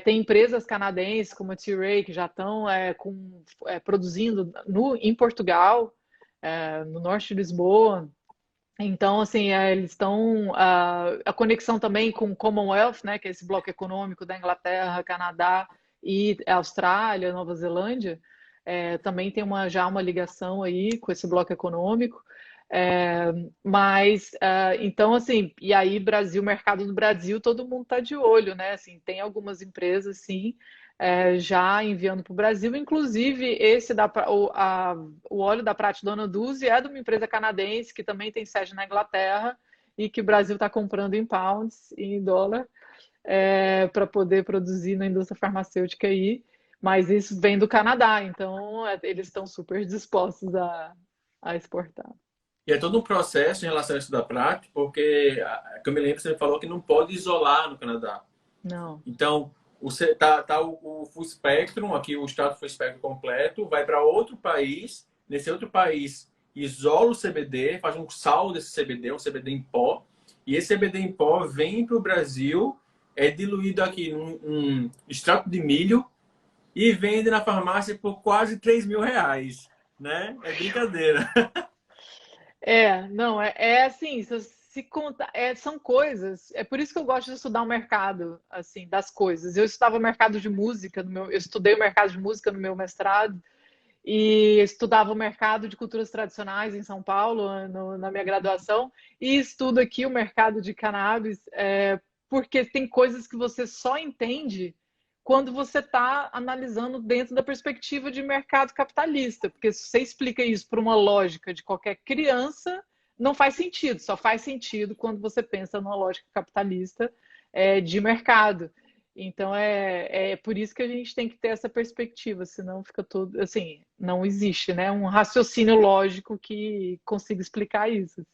Tem empresas canadenses como a Tilray que já estão produzindo em Portugal, no norte de Lisboa. Então, assim, eles estão. A conexão também com o Commonwealth, né, que é esse bloco econômico da Inglaterra, Canadá e Austrália, Nova Zelândia, também tem já uma ligação aí com esse bloco econômico. Então, assim, e aí, Brasil, mercado do Brasil, todo mundo está de olho, né? Assim, tem algumas empresas, sim, já enviando para o Brasil, inclusive esse o óleo da Prate Dona Dulce é de uma empresa canadense que também tem sede na Inglaterra e que o Brasil está comprando em pounds e em dólar para poder produzir na indústria farmacêutica aí, mas isso vem do Canadá, então eles estão super dispostos a exportar. E é todo um processo em relação a isso da prática, porque, que eu me lembro, você falou que não pode isolar no Canadá. Não. Então, o Full Spectrum, aqui o status Full Spectrum completo, vai para outro país, nesse outro país isola o CBD, faz um sal desse CBD, um CBD em pó, e esse CBD em pó vem para o Brasil, é diluído aqui num extrato de milho e vende na farmácia por quase R$ 3.000, né? É brincadeira. Não, é assim, se conta, são coisas, é por isso que eu gosto de estudar o mercado, assim, das coisas. Eu estudava mercado de música, eu estudei o mercado de música no meu mestrado, e estudava o mercado de culturas tradicionais em São Paulo, na minha graduação, e estudo aqui o mercado de cannabis, porque tem coisas que você só entende quando você está analisando dentro da perspectiva de mercado capitalista, porque se você explica isso para uma lógica de qualquer criança, não faz sentido, só faz sentido quando você pensa numa lógica capitalista de mercado. Então é por isso que a gente tem que ter essa perspectiva, senão fica todo assim, não existe, né, um raciocínio lógico que consiga explicar isso.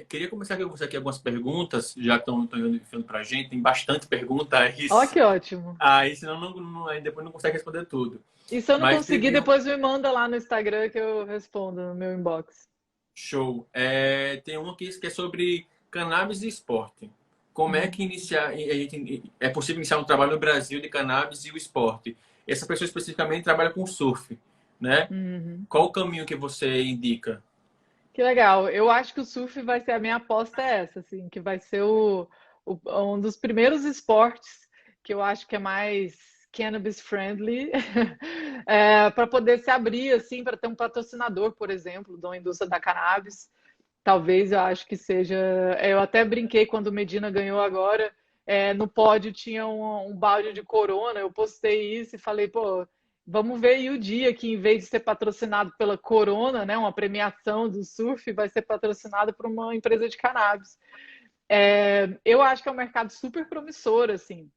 Queria começar com você aqui algumas perguntas, já estão enviando para a gente, tem bastante pergunta aí, Ó, que ótimo. aí senão aí depois não consegue responder tudo. E se eu não Mas conseguir, teve um depois me manda lá no Instagram que eu respondo no meu inbox. show. Tem um aqui que é sobre cannabis e esporte. Como é que é possível iniciar um trabalho no Brasil de cannabis e o esporte? Essa pessoa especificamente trabalha com surf, né? Uhum. Qual o caminho que você indica? Que legal. Eu acho que o surf vai ser a minha aposta essa, assim, que vai ser um dos primeiros esportes que eu acho que é mais cannabis friendly, para poder se abrir, assim, para ter um patrocinador, por exemplo, da indústria da cannabis. Talvez eu acho que seja. Eu até brinquei quando o Medina ganhou agora. No pódio tinha um balde de Corona. Eu postei isso e falei, pô, vamos ver aí o dia que, em vez de ser patrocinado pela Corona, né, uma premiação do surf, vai ser patrocinado por uma empresa de cannabis. Eu acho que é um mercado super promissor, assim.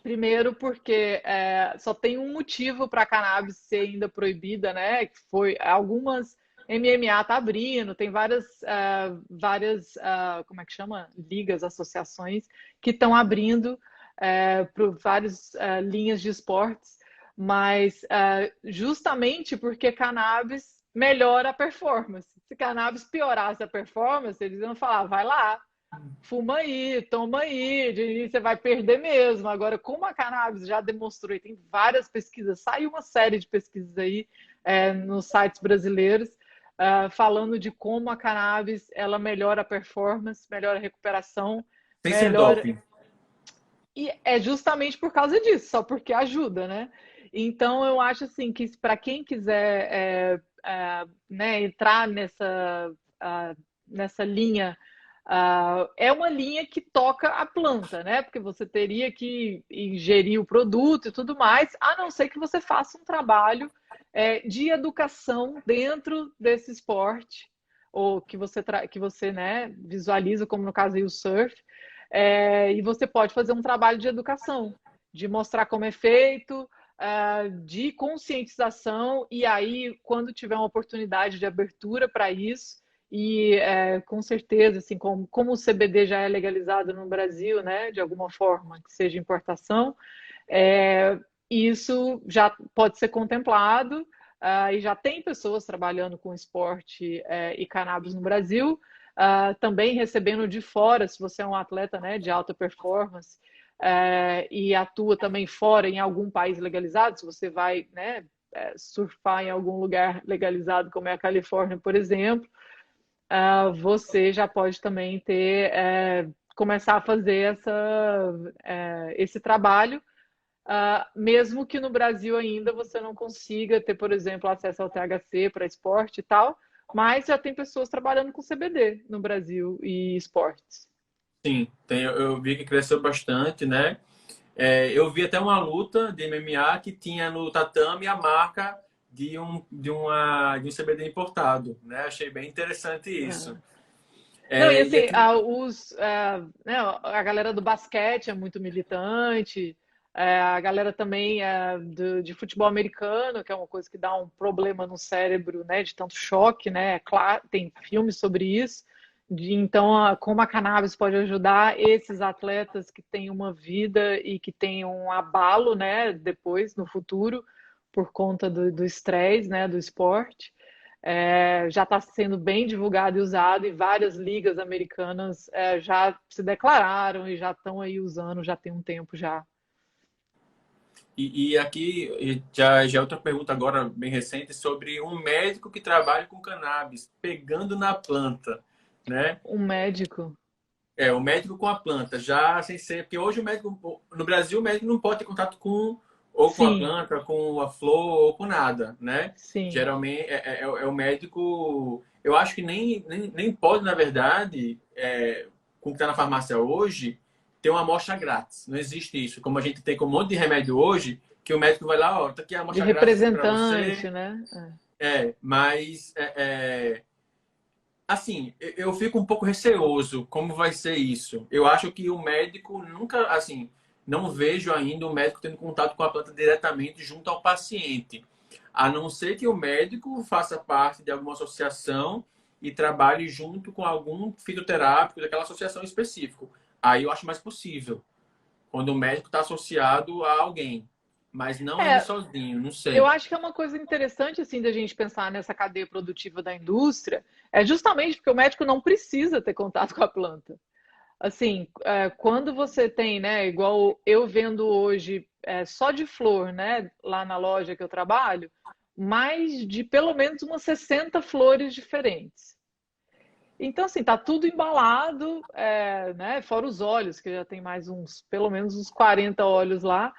Primeiro, porque só tem um motivo para a cannabis ser ainda proibida, né? Que foi algumas MMA tá abrindo, tem várias, como é que chama? Ligas, associações que estão abrindo para várias linhas de esportes, mas justamente porque cannabis melhora a performance. Se cannabis piorasse a performance, eles iam falar, vai lá, fuma aí, toma aí, você vai perder mesmo. Agora, como a cannabis já demonstrou, e tem várias pesquisas, saiu uma série de pesquisas aí nos sites brasileiros, falando de como a cannabis ela melhora a performance, melhora a recuperação, Sem ser melhora. doping. E é justamente por causa disso, só porque ajuda, né? Então, eu acho assim que para quem quiser né, entrar nessa linha É uma linha que toca a planta, né? Porque você teria que ingerir o produto e tudo mais, a não ser que você faça um trabalho de educação dentro desse esporte, ou que você, né, visualiza, como no caso aí o surf, e você pode fazer um trabalho de educação, de mostrar como é feito, de conscientização, e aí, quando tiver uma oportunidade de abertura para isso, e com certeza, assim, como o CBD já é legalizado no Brasil, né, de alguma forma, que seja importação, é, isso já pode ser contemplado, e já tem pessoas trabalhando com esporte e cannabis no Brasil, também recebendo de fora, se você é um atleta, né, de alta performance, e atua também fora em algum país legalizado, se você vai, né, surfar em algum lugar legalizado, como é a Califórnia, por exemplo, você já pode também começar a fazer esse trabalho, mesmo que no Brasil ainda você não consiga ter, por exemplo, acesso ao THC para esporte e tal, mas já tem pessoas trabalhando com CBD no Brasil e esportes. Sim, eu vi que cresceu bastante, né? Eu vi até uma luta de MMA que tinha no tatame a marca de um CBD importado, né? Achei bem interessante isso. Não, e E assim, aqui, né, a galera do basquete é muito militante, a galera também de futebol americano, que é uma coisa que dá um problema no cérebro, né, de tanto choque, né, claro, tem filmes sobre isso, então, como a cannabis pode ajudar esses atletas que têm uma vida e que têm um abalo, né, depois, no futuro, por conta do estresse, né, do esporte. Já está sendo bem divulgado e usado, e várias ligas americanas já se declararam e já estão aí usando, já tem um tempo já. e aqui já outra pergunta agora bem recente sobre um médico que trabalha com cannabis, pegando na planta, né? Um médico. O médico com a planta, já sem ser, porque hoje o médico no Brasil o médico não pode ter contato com a Sim, planta, com a flor ou com nada, né? sim. Geralmente é o médico, eu acho que nem pode, na verdade, com o que está na farmácia hoje, ter uma amostra grátis. Não existe isso. Como a gente tem com um monte de remédio hoje, que o médico vai lá, ó, tá aqui a De amostra grátis para representante, você. né? Mas assim, eu fico um pouco receoso como vai ser isso. Eu acho que o médico nunca, assim, não vejo ainda o médico tendo contato com a planta diretamente junto ao paciente. A não ser que o médico faça parte de alguma associação e trabalhe junto com algum fitoterápico daquela associação específica. Aí eu acho mais possível, quando o médico está associado a alguém, mas não ele É, sozinho, não eu sei. acho que é uma coisa interessante assim da gente pensar nessa cadeia produtiva da indústria, é justamente porque o médico não precisa ter contato com a planta. Assim, quando você tem, né, igual eu vendo hoje só de flor, né, lá na loja que eu trabalho, mais de pelo menos umas 60 flores diferentes. Então, assim, tá tudo embalado, né, fora os óleos, que já tem mais pelo menos uns 40 óleos lá.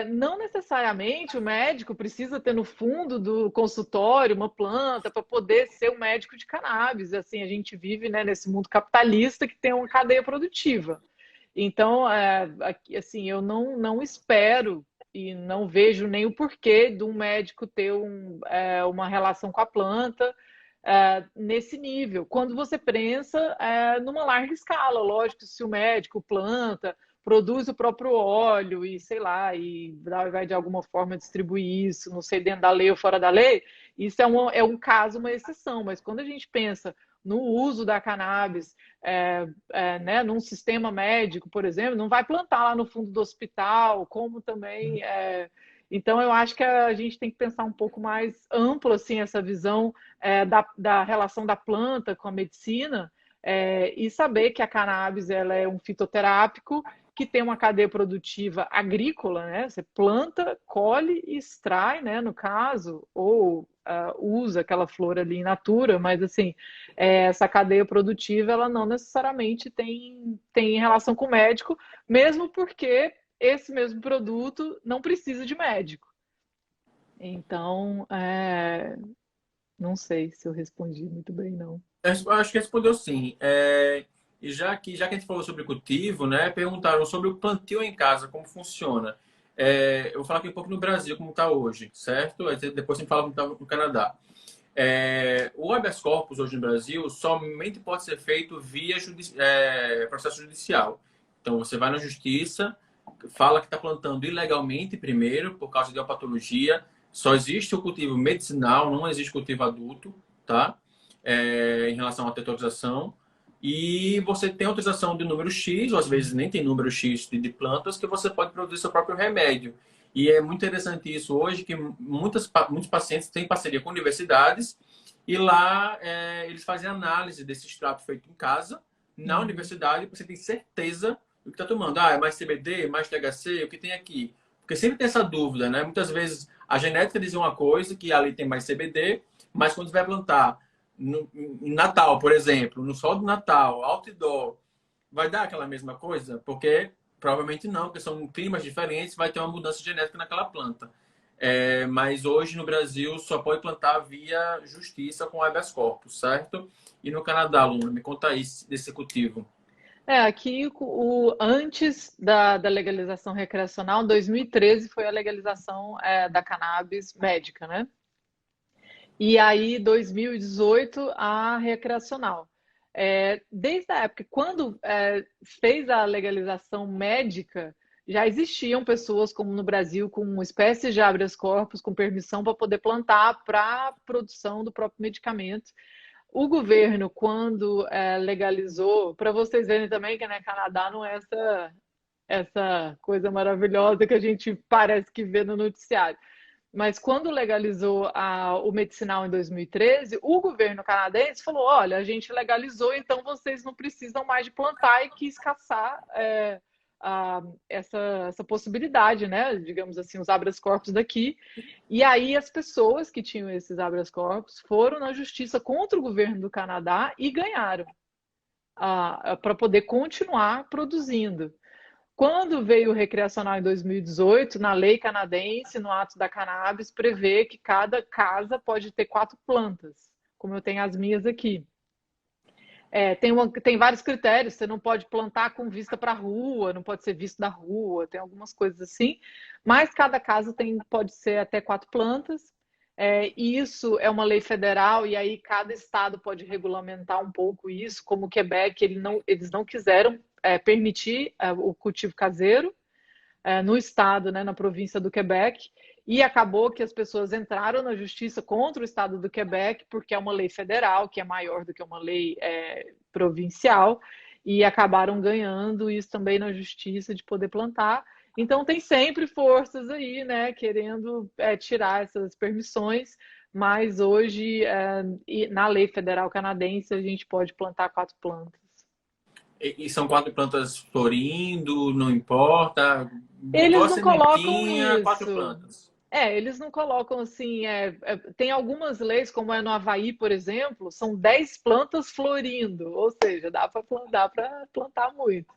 Não necessariamente o médico precisa ter no fundo do consultório uma planta para poder ser um médico de cannabis. Assim, a gente vive, né, nesse mundo capitalista que tem uma cadeia produtiva. Então, assim, eu não espero e não vejo nem o porquê de um médico ter uma relação com a planta nesse nível. Quando você pensa numa larga escala, lógico, se o médico planta, produz o próprio óleo e sei lá, e vai de alguma forma distribuir isso, não sei, dentro da lei ou fora da lei, isso é um caso, uma exceção. Mas quando a gente pensa no uso da cannabis, né, num sistema médico, por exemplo, não vai plantar lá no fundo do hospital, como também. Então, eu acho que a gente tem que pensar um pouco mais amplo assim, essa visão da relação da planta com a medicina, e saber que a cannabis ela é um fitoterápico que tem uma cadeia produtiva agrícola, né? Você planta, colhe e extrai, né? No caso, ou usa aquela flor ali in natura, mas assim, essa cadeia produtiva ela não necessariamente tem relação com o médico, mesmo porque esse mesmo produto não precisa de médico. Então, não sei se eu respondi muito bem, não. Eu acho que respondeu sim. E já que a gente falou sobre cultivo, né? Perguntaram sobre o plantio em casa, como funciona. Eu vou falar aqui um pouco no Brasil, como está hoje, certo? Aí depois você fala como está no Canadá. O habeas corpus hoje no Brasil somente pode ser feito via processo judicial. Então, você vai na justiça, fala que está plantando ilegalmente primeiro, por causa de uma patologia. Só existe o cultivo medicinal, não existe cultivo adulto, tá? Em relação à autorização. E você tem autorização de número X, ou às vezes nem tem número X de plantas, que você pode produzir seu próprio remédio. E é muito interessante isso hoje, que muitos pacientes têm parceria com universidades e lá eles fazem análise desse extrato feito em casa, na universidade, para você ter certeza do que está tomando. É mais CBD, mais THC, o que tem aqui? Porque sempre tem essa dúvida, né? Muitas vezes a genética diz uma coisa, que ali tem mais CBD, mas quando você vai plantar em Natal, por exemplo, no sol do Natal, outdoor, vai dar aquela mesma coisa? Porque provavelmente não, porque são climas diferentes, vai ter uma mudança genética naquela planta. Mas hoje no Brasil só pode plantar via justiça com habeas corpus, certo? E no Canadá, Luna, me conta aí desse cultivo. Aqui antes da legalização recreacional, 2013 foi a legalização da cannabis médica, né? E aí, 2018, a recreacional. Desde a época, quando fez a legalização médica, já existiam pessoas, como no Brasil, com espécies de habeas corpus, com permissão para poder plantar para a produção do próprio medicamento. O governo, quando legalizou, para vocês verem também que no Canadá não é essa coisa maravilhosa que a gente parece que vê no noticiário. Mas quando legalizou o medicinal em 2013, o governo canadense falou: olha, a gente legalizou, então vocês não precisam mais de plantar e quis caçar essa possibilidade, né? Digamos assim, os habeas corpus daqui. E aí as pessoas que tinham esses habeas corpus foram na justiça contra o governo do Canadá e ganharam para poder continuar produzindo. Quando veio o recreacional em 2018, na lei canadense, no ato da cannabis, prevê que cada casa pode ter 4 plantas, como eu tenho as minhas aqui. Tem vários critérios, você não pode plantar com vista para a rua, não pode ser visto da rua, tem algumas coisas assim, mas cada casa pode ser até 4 plantas. E isso é uma lei federal, e aí cada estado pode regulamentar um pouco isso, como o Quebec, eles não quiseram permitir o cultivo caseiro no estado, né, na província do Quebec, e acabou que as pessoas entraram na justiça contra o estado do Quebec, porque é uma lei federal, que é maior do que uma lei provincial, e acabaram ganhando isso também na justiça de poder plantar. Então tem sempre forças aí, né, querendo tirar essas permissões, mas hoje, na lei federal canadense, a gente pode plantar 4 plantas. E são 4 plantas florindo, não importa. Botou Eles a não colocam sementinha, 4 isso. plantas. Eles não colocam assim. Tem algumas leis, como é no Havaí, por exemplo, são 10 plantas florindo, ou seja, dá para plantar muito.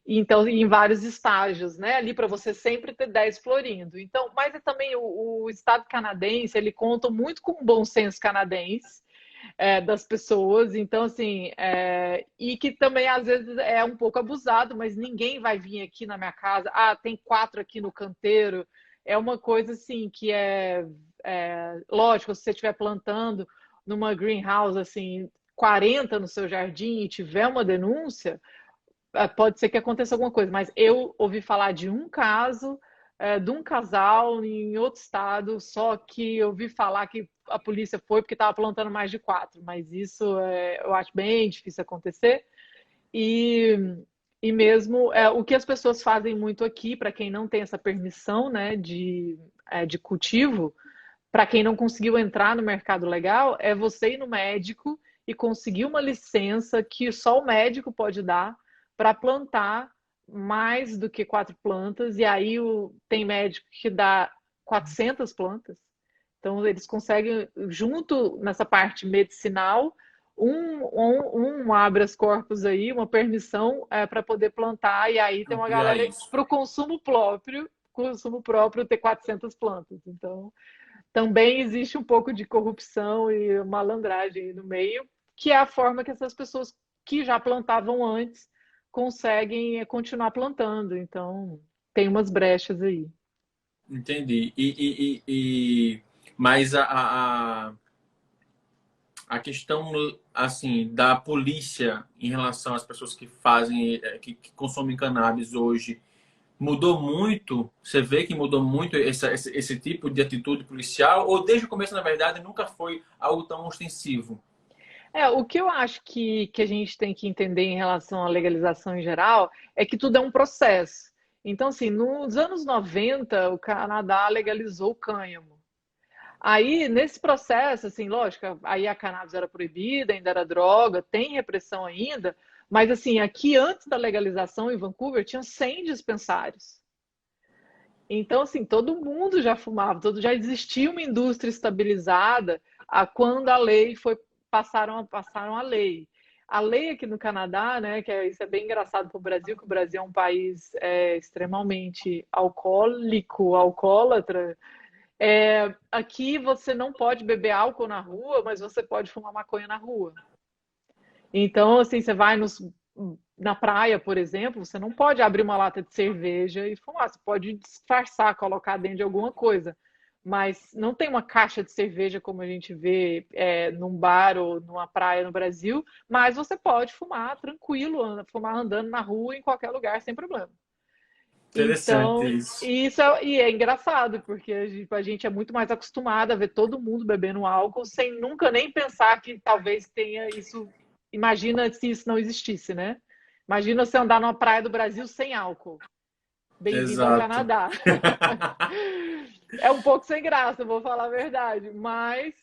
Então, em vários estágios, né? Ali para você sempre ter 10 florindo. Então, mas também o Estado canadense, ele conta muito com o bom senso canadense das pessoas, então assim, e que também às vezes é um pouco abusado, mas ninguém vai vir aqui na minha casa, tem 4 aqui no canteiro, é uma coisa assim que lógico, se você estiver plantando numa greenhouse assim, 40 no seu jardim e tiver uma denúncia, pode ser que aconteça alguma coisa, mas eu ouvi falar de um caso de um casal em outro estado, só que eu ouvi falar que a polícia foi porque estava plantando mais de 4, mas isso eu acho bem difícil acontecer. E, e mesmo o que as pessoas fazem muito aqui, para quem não tem essa permissão, né, de cultivo, para quem não conseguiu entrar no mercado legal, é você ir no médico e conseguir uma licença que só o médico pode dar para plantar mais do que 4 plantas, e aí tem médico que dá 400 plantas. Então, eles conseguem, junto nessa parte medicinal, um habeas corpus aí, uma permissão para poder plantar, e aí tem uma Ampliar galera isso. para o consumo próprio ter 400 plantas. Então, também existe um pouco de corrupção e malandragem no meio, que é a forma que essas pessoas que já plantavam antes conseguem continuar plantando. Então, tem umas brechas aí. Entendi. Mas a questão, assim, da polícia em relação às pessoas que fazem, que consomem cannabis hoje, mudou muito? Você vê que mudou muito esse tipo de atitude policial? Ou desde o começo, na verdade, nunca foi algo tão ostensivo? O que eu acho que a gente tem que entender em relação à legalização em geral é que tudo é um processo. Então, assim, nos anos 90, o Canadá legalizou o cânhamo. Aí, nesse processo, assim, lógico, aí a cannabis era proibida, ainda era droga, tem repressão ainda, mas, assim, aqui antes da legalização em Vancouver, tinha 100 dispensários. Então, assim, todo mundo já fumava, já existia uma indústria estabilizada quando a lei foi, passaram a lei. A lei aqui no Canadá, né, isso é bem engraçado para o Brasil, que o Brasil é um país extremamente alcoólico, alcoólatra. Aqui você não pode beber álcool na rua, mas você pode fumar maconha na rua. Então, assim, você vai na praia, por exemplo, você não pode abrir uma lata de cerveja e fumar. Você pode disfarçar, colocar dentro de alguma coisa. Mas não tem uma caixa de cerveja como a gente vê num bar ou numa praia no Brasil, mas você pode fumar tranquilo, fumar andando na rua em qualquer lugar sem problema. Interessante Então, isso. e é engraçado, porque a gente é muito mais acostumado a ver todo mundo bebendo álcool sem nunca nem pensar que talvez tenha isso. Imagina se isso não existisse, né? Imagina você andar numa praia do Brasil sem álcool. Bem-vindo ao Exato. Canadá. É um pouco sem graça, vou falar a verdade, mas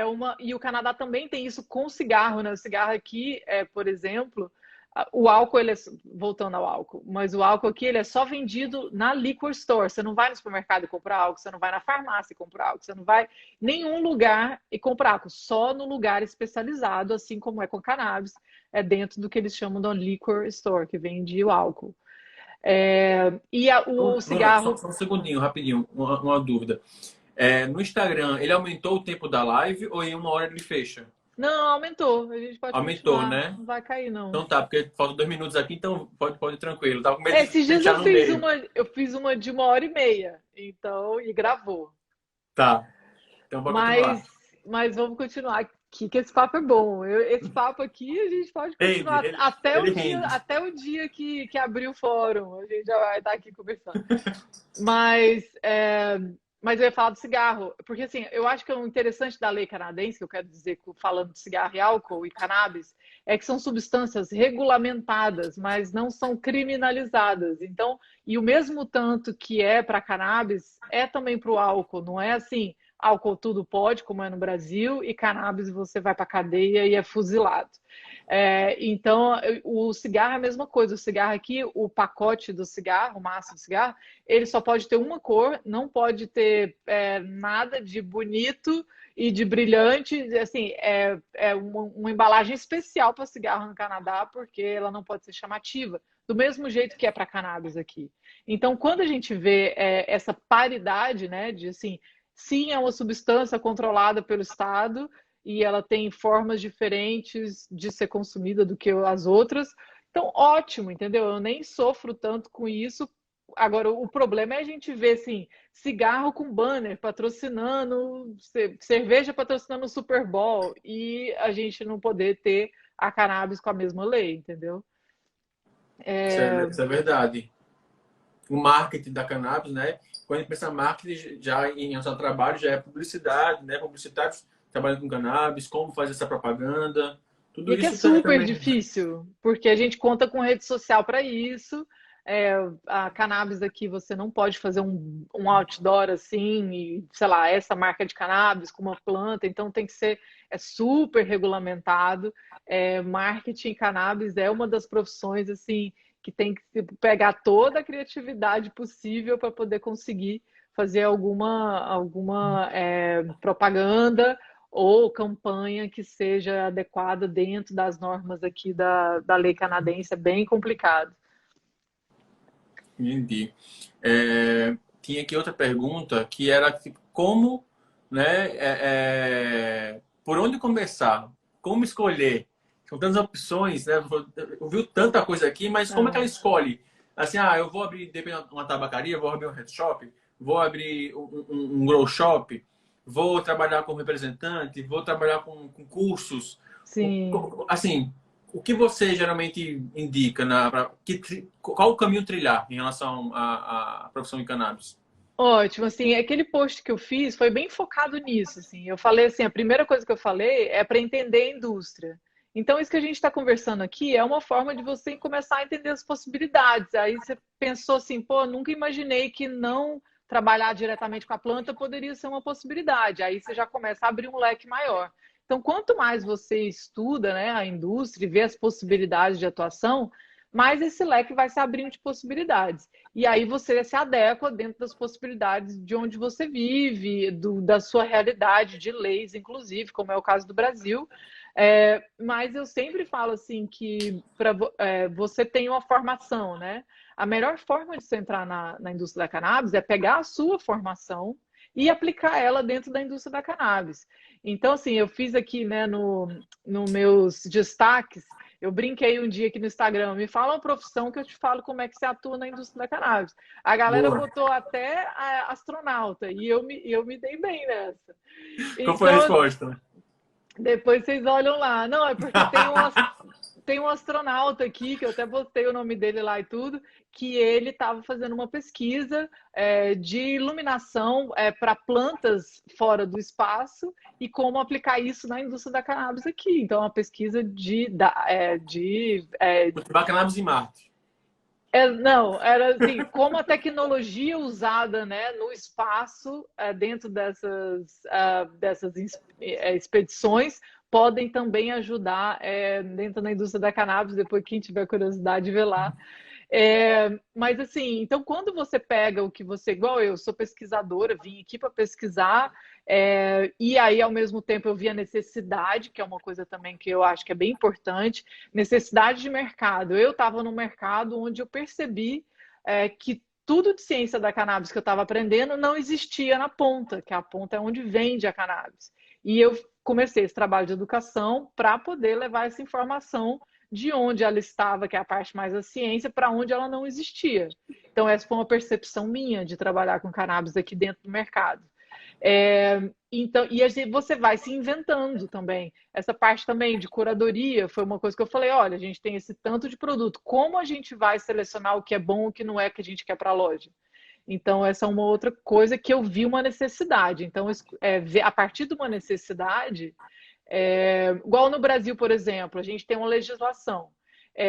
uma. E o Canadá também tem isso com cigarro, né? O cigarro aqui, por exemplo, o álcool, voltando ao álcool, mas o álcool aqui ele é só vendido na liquor store. Você não vai no supermercado e comprar álcool, você não vai na farmácia e comprar álcool, você não vai em nenhum lugar e comprar álcool, só no lugar especializado, assim como é com cannabis, é dentro do que eles chamam de liquor store, que vende o álcool. O Luna, só, cigarro. só um segundinho, rapidinho, uma dúvida. No Instagram, ele aumentou o tempo da live ou em uma hora ele fecha? Não, aumentou. A gente pode Aumentou, continuar. né? Não vai cair, não. Então tá, porque faltam 2 minutos aqui, então pode ir tranquilo. Tava com medo de Esses dias fechar no meio. eu fiz uma de 1 hora e meia, então, e gravou. Tá, então bora Mas, continuar. mas vamos continuar aqui, que esse papo é bom. Esse papo aqui a gente pode Rende, continuar ele rende. até o dia que abrir o fórum. A gente já vai estar aqui conversando. Mas, mas eu ia falar do cigarro, porque assim, eu acho que o interessante da lei canadense, que eu quero dizer, falando de cigarro e álcool e cannabis, é que são substâncias regulamentadas, mas não são criminalizadas. Então, e o mesmo tanto que é para cannabis, é também para o álcool. Não é assim, álcool tudo pode, como é no Brasil, e cannabis você vai para cadeia e é fuzilado. Então, o cigarro é a mesma coisa. O cigarro aqui, o pacote do cigarro, o maço do cigarro, ele só pode ter uma cor, não pode ter nada de bonito e de brilhante. Assim, é uma embalagem especial para cigarro no Canadá, porque ela não pode ser chamativa, do mesmo jeito que é para cannabis aqui. Então, quando a gente vê essa paridade, né, de assim, sim, é uma substância controlada pelo Estado e ela tem formas diferentes de ser consumida do que as outras. Então, ótimo, entendeu? Eu nem sofro tanto com isso. Agora, o problema é a gente ver assim, cigarro com banner patrocinando, cerveja patrocinando o Super Bowl e a gente não poder ter a cannabis com a mesma lei, entendeu? Isso é verdade. O marketing da cannabis, né? Quando a gente pensa em marketing, já em seu trabalho, já é publicidade, né? Publicitários trabalhando com cannabis, como fazer essa propaganda. E Tudo aqui é isso super também. difícil, porque a gente conta com rede social para isso. A cannabis aqui você não pode fazer um outdoor assim, e, sei lá, essa marca de cannabis com uma planta, então tem que ser super regulamentado. Marketing cannabis é uma das profissões assim que tem que pegar toda a criatividade possível para poder conseguir fazer alguma propaganda ou campanha que seja adequada dentro das normas aqui da lei canadense. É bem complicado. Entendi. Tinha aqui outra pergunta que era como, né? por onde começar? Como escolher? São tantas opções, né? Ouviu tanta coisa aqui, mas como é que ela Ah, escolhe? Assim, eu vou abrir, dependendo de uma tabacaria, vou abrir um head shop, vou abrir um grow shop, vou trabalhar como representante, vou trabalhar com cursos. sim. Assim, o que você geralmente indica qual o caminho trilhar em relação à profissão de cannabis? Ótimo, assim, aquele post que eu fiz foi bem focado nisso, assim. Eu falei assim, a primeira coisa que eu falei é para entender a indústria. Então, isso que a gente está conversando aqui é uma forma de você começar a entender as possibilidades. Aí você pensou assim, pô, nunca imaginei que não trabalhar diretamente com a planta poderia ser uma possibilidade. Aí você já começa a abrir um leque maior. Então, quanto mais você estuda, né, a indústria e vê as possibilidades de atuação, mais esse leque vai se abrindo de possibilidades. E aí você se adequa dentro das possibilidades de onde você vive, da sua realidade, de leis, inclusive, como é o caso do Brasil. Mas eu sempre falo assim que você tem uma formação, né? A melhor forma de você entrar na indústria da cannabis é pegar a sua formação e aplicar ela dentro da indústria da cannabis. Então, assim, eu fiz aqui, né, no meus destaques, eu brinquei um dia aqui no Instagram, me fala uma profissão que eu te falo como é que você atua na indústria da cannabis. A galera Boa. botou até astronauta e eu me dei bem nessa. Qual foi a Então, resposta? depois vocês olham lá. Não, é porque tem um astronauta aqui, que eu até botei o nome dele lá e tudo, que ele estava fazendo uma pesquisa de iluminação para plantas fora do espaço e como aplicar isso na indústria da cannabis aqui. Então, é uma pesquisa Cultivar cannabis em Marte. não, era assim, como a tecnologia usada, né, no espaço, dentro dessas expedições, podem também ajudar dentro da indústria da cannabis, depois quem tiver curiosidade vê lá. Mas assim, então quando você pega o que você, igual eu, sou pesquisadora, vim aqui para pesquisar, e aí ao mesmo tempo eu vi a necessidade, que é uma coisa também que eu acho que é bem importante, necessidade de mercado. Eu estava no mercado onde eu percebi que tudo de ciência da cannabis que eu estava aprendendo não existia na ponta, que a ponta é onde vende a cannabis. E eu comecei esse trabalho de educação para poder levar essa informação de onde ela estava, que é a parte mais da ciência, para onde ela não existia. Então, essa foi uma percepção minha de trabalhar com cannabis aqui dentro do mercado. Então, você vai se inventando também. Essa parte também de curadoria foi uma coisa que eu falei: olha, a gente tem esse tanto de produto, como a gente vai selecionar o que é bom e o que não é que a gente quer para a loja? Então, essa é uma outra coisa que eu vi uma necessidade. Então, a partir de uma necessidade, igual no Brasil, por exemplo, a gente tem uma legislação.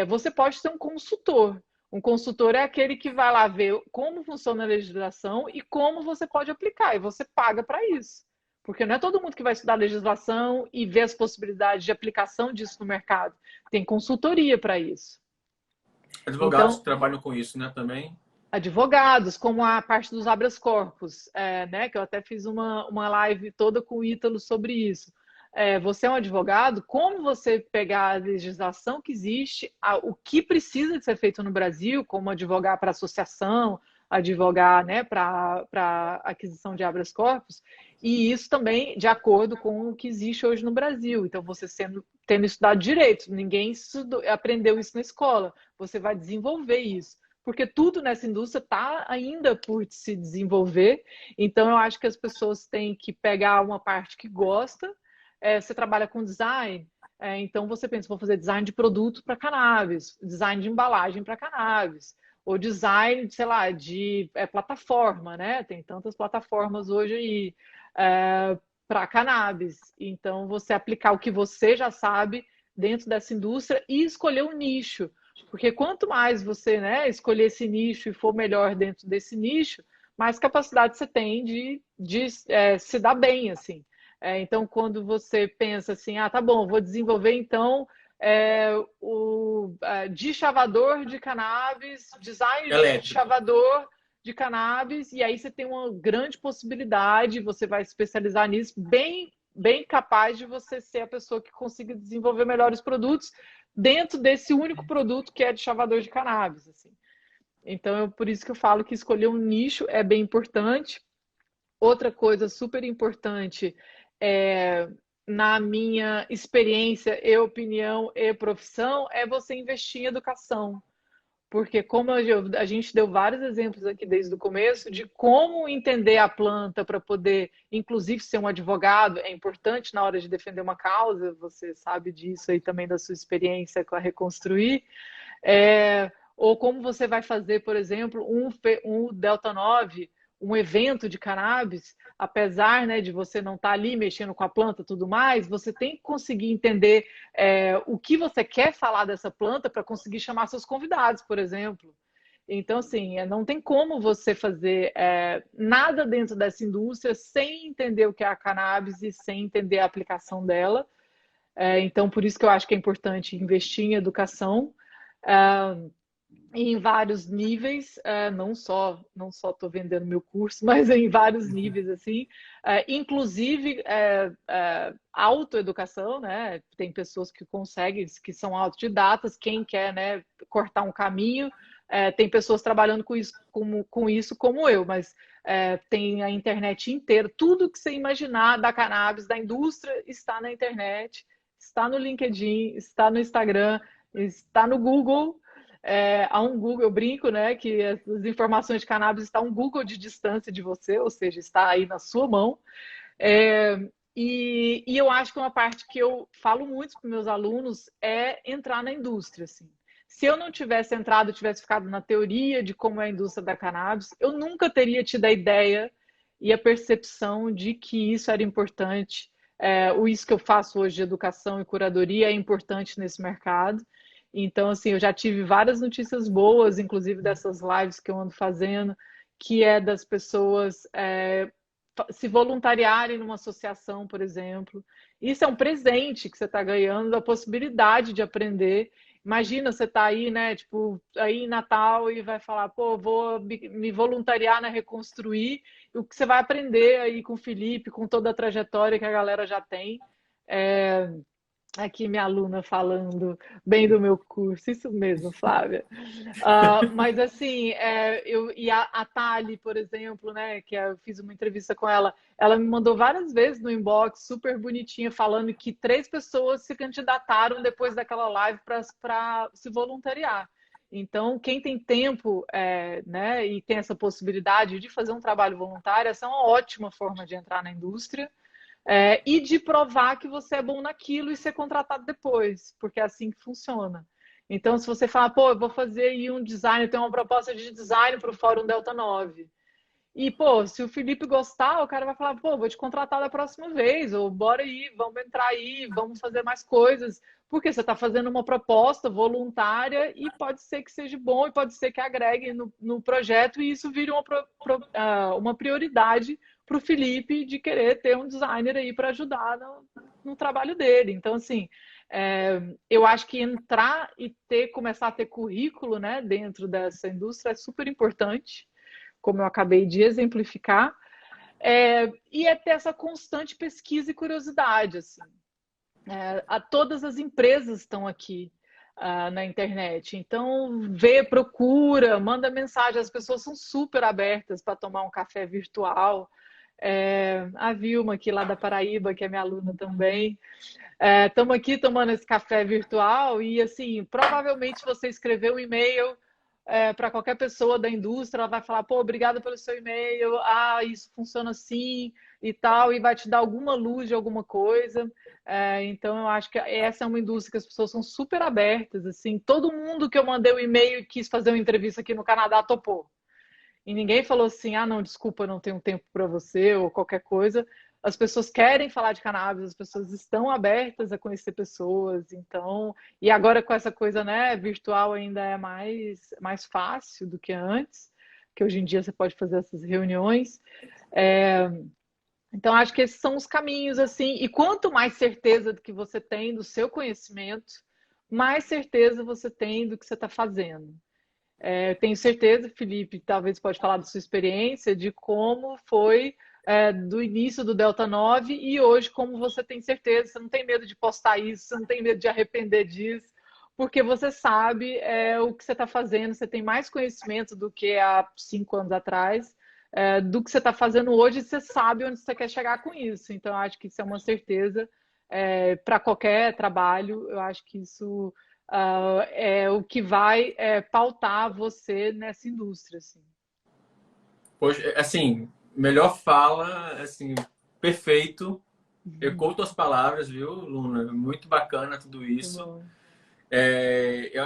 Você pode ser um consultor. Um consultor é aquele que vai lá ver como funciona a legislação e como você pode aplicar, e você paga para isso. Porque não é todo mundo que vai estudar legislação e ver as possibilidades de aplicação disso no mercado. Tem consultoria para isso. Advogados que Então, trabalham com isso, né, também. advogados, como a parte dos habeas corpus, né, que eu até fiz uma live toda com o Ítalo sobre isso. Você é um advogado, como você pegar a legislação que existe, o que precisa de ser feito no Brasil, como advogar para associação, advogar, né, para aquisição de habeas corpus, e isso também de acordo com o que existe hoje no Brasil. Então, você tendo estudado direito, ninguém aprendeu isso na escola, você vai desenvolver isso porque tudo nessa indústria está ainda por se desenvolver. Então, eu acho que as pessoas têm que pegar uma parte que gosta. Você trabalha com design, então você pensa, vou fazer design de produto para cannabis, design de embalagem para cannabis, ou design, sei lá, de plataforma, né? Tem tantas plataformas hoje aí para cannabis. Então, você aplicar o que você já sabe dentro dessa indústria e escolher um nicho. Porque quanto mais você, né, escolher esse nicho e for melhor dentro desse nicho, mais capacidade você tem de se dar bem, assim. Então, quando você pensa assim, tá bom, vou desenvolver então o deschavador de cannabis, design de Elétrico. chavador de cannabis, e aí você tem uma grande possibilidade, você vai se especializar nisso, bem, bem capaz de você ser a pessoa que consiga desenvolver melhores produtos dentro desse único produto que é de chavador de cannabis. Assim. Então, por isso que eu falo que escolher um nicho é bem importante. Outra coisa super importante é na minha experiência e opinião e profissão, é você investir em educação. Porque como a gente deu vários exemplos aqui desde o começo de como entender a planta para poder, inclusive, ser um advogado é importante na hora de defender uma causa, você sabe disso aí também da sua experiência com a Reconstruir, ou como você vai fazer, por exemplo, um Delta 9, um evento de cannabis, apesar, né, de você não estar ali mexendo com a planta e tudo mais, você tem que conseguir entender o que você quer falar dessa planta para conseguir chamar seus convidados, por exemplo. Então, assim, não tem como você fazer nada dentro dessa indústria sem entender o que é a cannabis e sem entender a aplicação dela. Então, por isso que eu acho que é importante investir em educação. Em vários níveis, não só estou vendendo meu curso, mas em vários níveis, assim, inclusive autoeducação, né? Tem pessoas que conseguem, que são autodidatas, quem quer, né, cortar um caminho, tem pessoas trabalhando com isso como eu, mas tem a internet inteira, tudo que você imaginar da cannabis, da indústria, está na internet, está no LinkedIn, está no Instagram, está no Google. Há um Google, eu brinco, né, que as informações de cannabis estão um Google de distância de você, ou seja, está aí na sua mão. E eu acho que uma parte que eu falo muito para meus alunos é entrar na indústria. Assim. Se eu não tivesse entrado, tivesse ficado na teoria de como é a indústria da cannabis, eu nunca teria tido a ideia e a percepção de que isso era importante. Isso que eu faço hoje de educação e curadoria é importante nesse mercado. Então, assim, eu já tive várias notícias boas, inclusive dessas lives que eu ando fazendo, que é das pessoas se voluntariarem numa associação, por exemplo. Isso é um presente que você está ganhando, a possibilidade de aprender. Imagina você tá aí, né, tipo, aí em Natal e vai falar, pô, vou me voluntariar na Reconstruir, e o que você vai aprender aí com o Felipe, com toda a trajetória que a galera já tem. Aqui minha aluna falando bem do meu curso, isso mesmo, Flávia. Mas assim, e a Thali, por exemplo, né, que eu fiz uma entrevista com ela, ela me mandou várias vezes no inbox, super bonitinha, falando que 3 pessoas se candidataram depois daquela live para se voluntariar. Então, quem tem tempo, né, e tem essa possibilidade de fazer um trabalho voluntário, essa é uma ótima forma de entrar na indústria. E de provar que você é bom naquilo e ser contratado depois, porque é assim que funciona. Então, se você fala, pô, eu vou fazer aí um design, eu tenho uma proposta de design para o Fórum Delta 9. E, pô, se o Felipe gostar, o cara vai falar, pô, vou te contratar da próxima vez, ou bora aí, vamos entrar aí, vamos fazer mais coisas, porque você está fazendo uma proposta voluntária e pode ser que seja bom e pode ser que agregue no projeto e isso vire uma prioridade para o Felipe de querer ter um designer aí para ajudar no trabalho dele. Então, assim, eu acho que entrar e começar a ter currículo, né, dentro dessa indústria é super importante, como eu acabei de exemplificar, e ter essa constante pesquisa e curiosidade. Assim. Todas as empresas estão aqui na internet, então vê, procura, manda mensagem, as pessoas são super abertas para tomar um café virtual. A Vilma aqui lá da Paraíba, que é minha aluna também, estamos aqui tomando esse café virtual e assim, provavelmente você escreveu um e-mail para qualquer pessoa da indústria, ela vai falar, pô, obrigada pelo seu e-mail, isso funciona assim e tal, e vai te dar alguma luz de alguma coisa. Então, eu acho que essa é uma indústria que as pessoas são super abertas, assim, todo mundo que eu mandei um e-mail e quis fazer uma entrevista aqui no Canadá topou. E ninguém falou assim, não, desculpa, não tenho tempo para você, ou qualquer coisa. As pessoas querem falar de cannabis, as pessoas estão abertas a conhecer pessoas, então... E agora com essa coisa, né, virtual ainda é mais fácil do que antes, que hoje em dia você pode fazer essas reuniões. Então, acho que esses são os caminhos, assim, e quanto mais certeza do que você tem do seu conhecimento, mais certeza você tem do que você está fazendo. Tenho certeza, Felipe, talvez pode falar da sua experiência, de como foi do início do Delta 9 e hoje como você tem certeza, você não tem medo de postar isso, você não tem medo de arrepender disso, porque você sabe o que você está fazendo, você tem mais conhecimento do que há 5 anos atrás, do que você está fazendo hoje, e você sabe onde você quer chegar com isso. Então, acho que isso é uma certeza para qualquer trabalho. Eu acho que isso é o que vai pautar você nessa indústria, assim. Poxa, assim, melhor fala, assim, perfeito. Eu conto as palavras, viu, Luna? Muito bacana tudo Que isso. bom.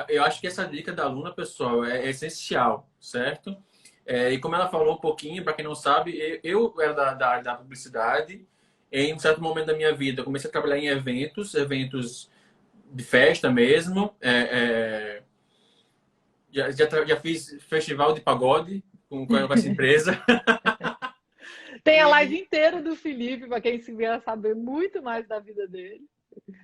Eu acho que essa dica da Luna, pessoal, é essencial, certo? E como ela falou um pouquinho, para quem não sabe, eu era da área da publicidade. Em um certo momento da minha vida, eu comecei a trabalhar em eventos de festa mesmo. Já fiz festival de pagode com essa empresa. Tem a live E inteira do Felipe, para quem se vier saber muito mais da vida dele.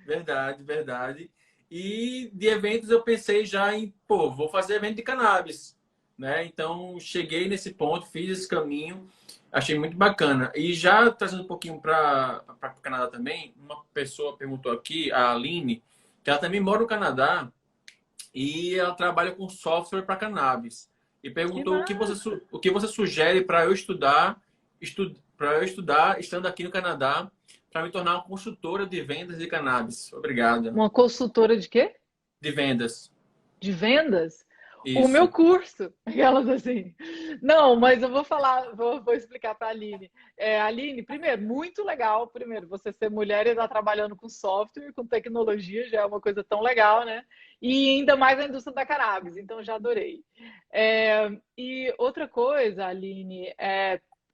verdade, verdade. E de eventos eu pensei já em, pô, vou fazer evento de cannabis, né? Então cheguei nesse ponto, fiz esse caminho, achei muito bacana. E já trazendo um pouquinho para o Canadá também, uma pessoa perguntou aqui, a Aline, que ela também mora no Canadá e ela trabalha com software para cannabis. E Que perguntou massa! o que você sugere para eu estudar, para eu estudar estando aqui no Canadá, para me tornar uma consultora de vendas de cannabis. Obrigado. Uma consultora de quê? De vendas. De vendas? O meu Isso. curso, aquelas assim. Não, mas eu vou falar, vou explicar para a Aline. Aline, primeiro, muito legal. Primeiro, você ser mulher e estar trabalhando com software, com tecnologia, já é uma coisa tão legal, né? E ainda mais a indústria da cannabis, então já adorei. E outra coisa, Aline,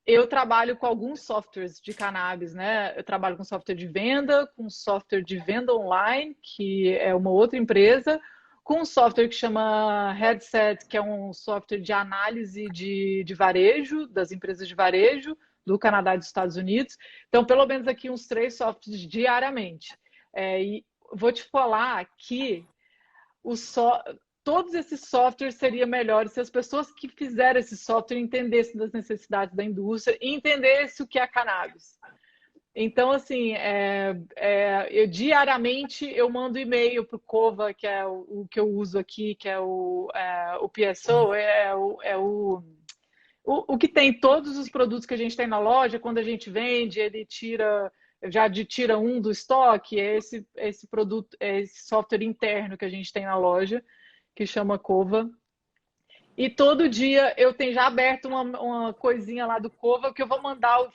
eu trabalho com alguns softwares de cannabis, né? Eu trabalho com software de venda, com software de venda online, que é uma outra empresa, com um software que chama Headset, que é um software de análise de varejo, das empresas de varejo, do Canadá e dos Estados Unidos. Então, pelo menos aqui uns 3 softwares diariamente. E vou te falar que todos esses softwares seriam melhores se as pessoas que fizeram esse software entendessem das necessidades da indústria e entendessem o que é cannabis. Então, assim, eu diariamente eu mando e-mail para o Cova, que é o que eu uso aqui, que é o PSO, o que tem todos os produtos que a gente tem na loja. Quando a gente vende, ele tira um do estoque, é esse produto, é esse software interno que a gente tem na loja, que chama Cova. E todo dia eu tenho já aberto uma coisinha lá do Cova que eu vou mandar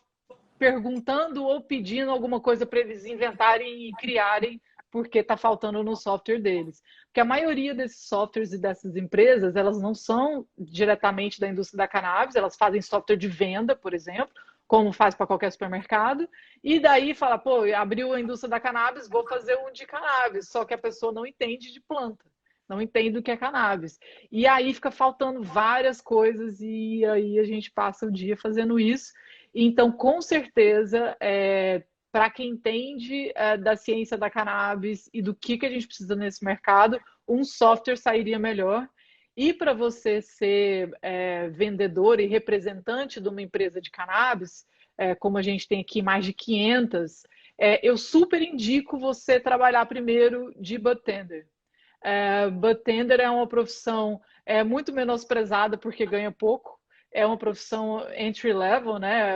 perguntando ou pedindo alguma coisa para eles inventarem e criarem, porque está faltando no software deles. Porque a maioria desses softwares e dessas empresas, elas não são diretamente da indústria da cannabis, elas fazem software de venda, por exemplo, como faz para qualquer supermercado, e daí fala, pô, abriu a indústria da cannabis, vou fazer um de cannabis, só que a pessoa não entende de planta. Não entende o que é cannabis. E aí fica faltando várias coisas, e aí a gente passa o dia fazendo isso. Então, com certeza, para quem entende da ciência da cannabis e do que a gente precisa nesse mercado, um software sairia melhor. E para você ser vendedor e representante de uma empresa de cannabis, como a gente tem aqui mais de 500, eu super indico você trabalhar primeiro de bartender. Bartender é uma profissão muito menosprezada porque ganha pouco. É uma profissão entry level, né?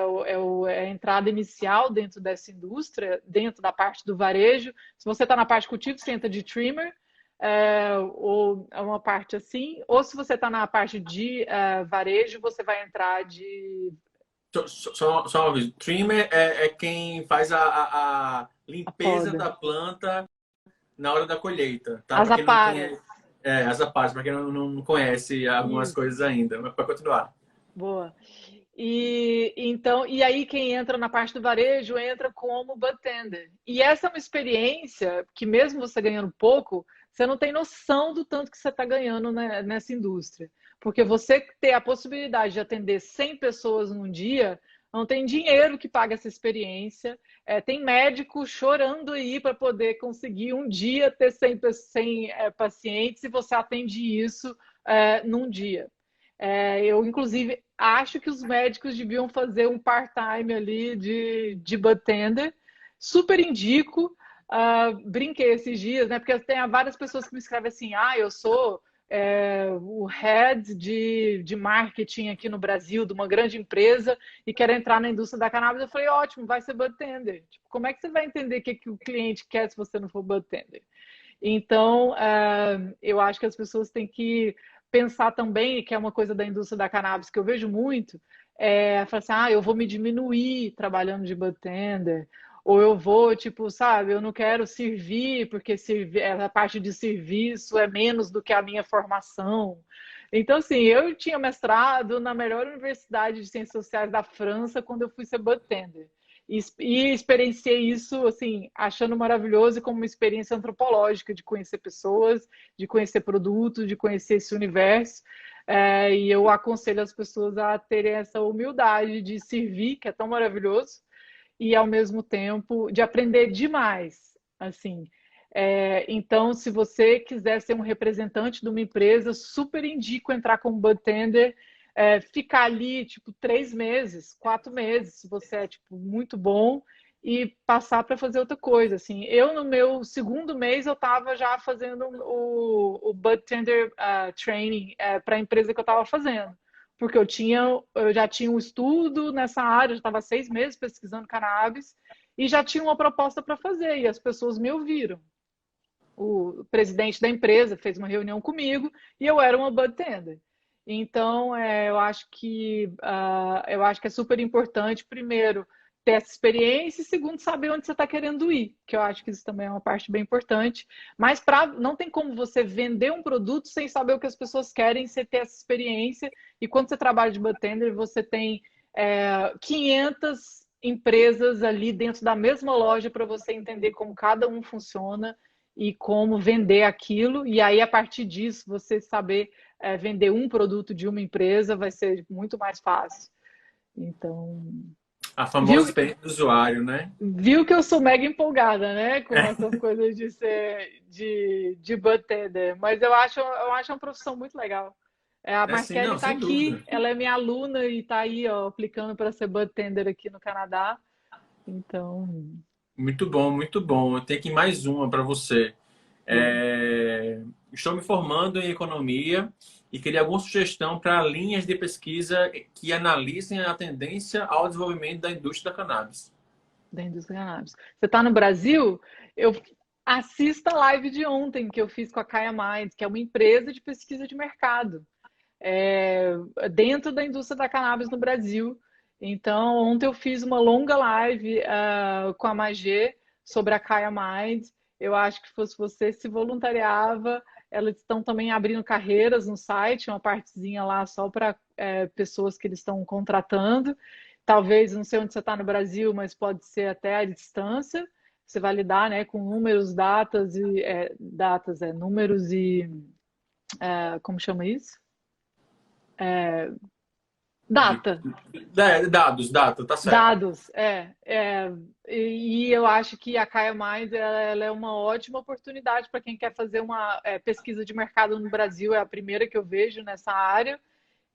É a entrada inicial dentro dessa indústria, dentro da parte do varejo. Se você está na parte de cultivo, você entra de trimmer, ou é uma parte assim. Ou se você está na parte de varejo, você vai entrar de Só uma vez. Trimmer é quem faz a a limpeza poda. da planta na hora da colheita, tá? As Para quem não aparas. conhece, as partes, para quem não conhece algumas Isso, coisas ainda. Mas pode continuar. boa. E aí quem entra na parte do varejo entra como bartender. E essa é uma experiência que mesmo você ganhando pouco, você não tem noção do tanto que você está ganhando, né, nessa indústria. Porque você ter a possibilidade de atender 100 pessoas num dia, não tem dinheiro que pague essa experiência. Tem médico chorando aí para poder conseguir um dia ter 100 pacientes e você atende isso num dia. Eu, inclusive, acho que os médicos deviam fazer um part-time ali de bartender. Super indico. Brinquei esses dias, né? Porque tem várias pessoas que me escrevem assim: eu sou o head de marketing aqui no Brasil, de uma grande empresa, e quer entrar na indústria da cannabis. Eu falei, ótimo, vai ser bartender. Tipo, como é que você vai entender o que o cliente quer se você não for bartender? Então, eu acho que as pessoas têm que pensar também, que é uma coisa da indústria da cannabis que eu vejo muito, falar assim, eu vou me diminuir trabalhando de bartender, ou eu vou, tipo, sabe, eu não quero servir, porque a parte de serviço é menos do que a minha formação. Então, assim, eu tinha mestrado na melhor universidade de ciências sociais da França quando eu fui ser bartender. E experienciei isso, assim, achando maravilhoso e como uma experiência antropológica de conhecer pessoas, de conhecer produtos, de conhecer esse universo. E eu aconselho as pessoas a terem essa humildade de servir, que é tão maravilhoso, e ao mesmo tempo de aprender demais, assim. Então, se você quiser ser um representante de uma empresa, super indico entrar como bartender, ficar ali tipo 3 meses, 4 meses, se você é tipo muito bom, e passar para fazer outra coisa. Assim, eu no meu segundo mês eu estava já fazendo o bartender training para a empresa que eu estava fazendo, porque eu já tinha um estudo nessa área, já estava 6 meses pesquisando cannabis e já tinha uma proposta para fazer, e as pessoas me ouviram. O presidente da empresa fez uma reunião comigo e eu era uma bartender. Então, eu acho que é super importante, primeiro, ter essa experiência e, segundo, saber onde você está querendo ir, que eu acho que isso também é uma parte bem importante. Mas não tem como você vender um produto sem saber o que as pessoas querem, você ter essa experiência. E quando você trabalha de bartender, você tem 500 empresas ali dentro da mesma loja para você entender como cada um funciona e como vender aquilo, e aí a partir disso você saber vender um produto de uma empresa vai ser muito mais fácil. Então, A famosa viu, experiência do usuário, né? viu que eu sou mega empolgada, né, com essas coisas de ser de bartender, mas eu acho uma profissão muito legal. A É assim, Marquele não, está sem aqui, dúvida. ela é minha aluna e está aí, ó, aplicando para ser bartender aqui no Canadá. Então, Muito bom, muito bom. Eu tenho aqui mais uma para você. Estou me formando em economia e queria alguma sugestão para linhas de pesquisa que analisem a tendência ao desenvolvimento da indústria da cannabis. da indústria cannabis. Você está no Brasil? Eu assista a live de ontem que eu fiz com a Kaya Minds, que é uma empresa de pesquisa de mercado dentro da indústria da cannabis no Brasil. Então, ontem eu fiz uma longa live com a Magê sobre a Kaya Minds. Eu acho que se fosse você, se voluntariava. Elas estão também abrindo carreiras no site, uma partezinha lá só para pessoas que eles estão contratando. Talvez, não sei onde você está no Brasil, mas pode ser até à distância. Você vai lidar, né, com números, números e como chama isso? De, Data, dados, data, tá certo. dados, e eu acho que a Kaya Mind ela é uma ótima oportunidade para quem quer fazer uma pesquisa de mercado no Brasil, é a primeira que eu vejo nessa área,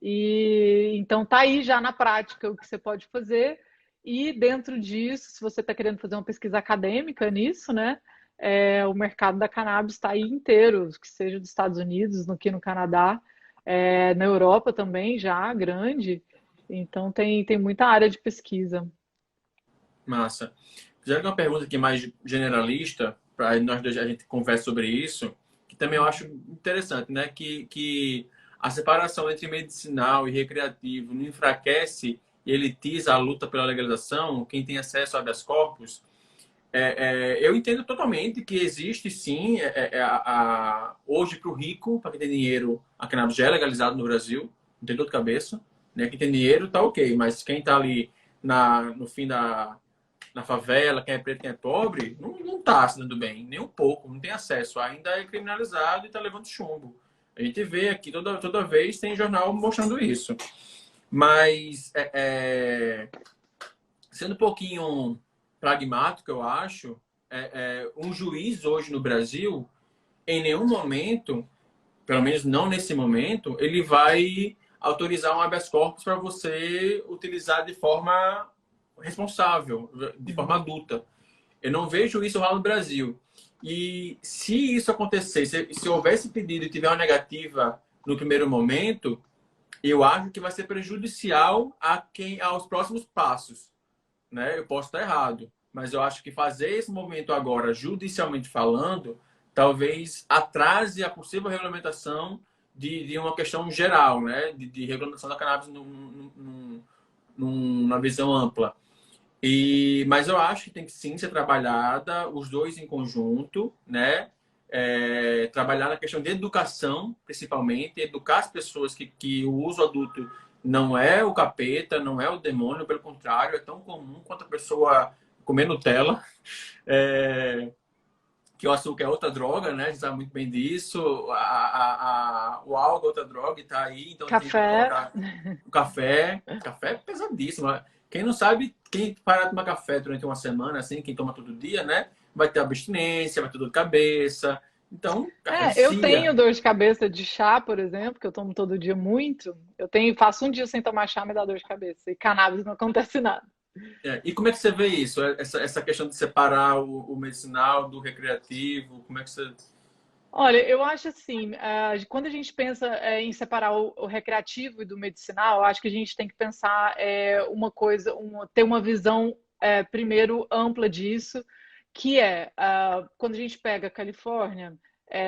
e então tá aí já na prática o que você pode fazer, e dentro disso, se você está querendo fazer uma pesquisa acadêmica nisso, né, o mercado da cannabis está aí inteiro, que seja dos Estados Unidos, aqui no Canadá, na Europa também já, grande. Então tem muita área de pesquisa. Massa. Já que uma pergunta aqui mais generalista, para nós dois a gente conversa sobre isso, que também eu acho interessante, né? Que a separação entre medicinal e recreativo não enfraquece e elitiza a luta pela legalização, quem tem acesso a habeas corpus. Eu entendo totalmente que existe sim, hoje para o rico, para quem tem dinheiro, a cannabis já é legalizado no Brasil, não tem dor de cabeça. Né? Quem tem dinheiro tá ok, mas quem tá ali no fim na favela, quem é preto, quem é pobre, não tá se dando bem, nem um pouco, não tem acesso, ainda é criminalizado e tá levando chumbo. A gente vê aqui, toda vez tem jornal mostrando isso. Mas, sendo um pouquinho pragmático, eu acho, um juiz hoje no Brasil, em nenhum momento, pelo menos não nesse momento, ele vai autorizar um habeas corpus para você utilizar de forma responsável, de forma adulta. Eu não vejo isso lá no Brasil. E se isso acontecesse, se houvesse pedido e tiver uma negativa no primeiro momento, eu acho que vai ser prejudicial aos próximos passos, né? Eu posso estar errado, mas eu acho que fazer esse movimento agora, judicialmente falando, talvez atrase a possível regulamentação de uma questão geral, né? De regulamentação da cannabis numa visão ampla. Mas eu acho que tem que sim ser trabalhada, os dois em conjunto, né? Trabalhar na questão de educação, principalmente, educar as pessoas que o uso adulto não é o capeta, não é o demônio, pelo contrário, é tão comum quanto a pessoa comer Nutella, que o açúcar é outra droga, né? A gente sabe muito bem disso, o álcool é outra droga e tá aí, então a gente tem que Café. colocar o café. Café é pesadíssimo. Quem não sabe, quem parar de tomar café durante uma semana, assim, quem toma todo dia, né? Vai ter abstinência, vai ter dor de cabeça. Então, café Eu vicia. tenho dor de cabeça de chá, por exemplo, que eu tomo todo dia muito. Faço um dia sem tomar chá, me dá dor de cabeça. E cannabis não acontece nada. E como é que você vê isso? Essa questão de separar o medicinal do recreativo? Como é que você... Olha, eu acho assim, quando a gente pensa em separar o recreativo e do medicinal, eu acho que a gente tem que pensar uma coisa, ter uma visão primeiro ampla disso, que quando a gente pega a Califórnia,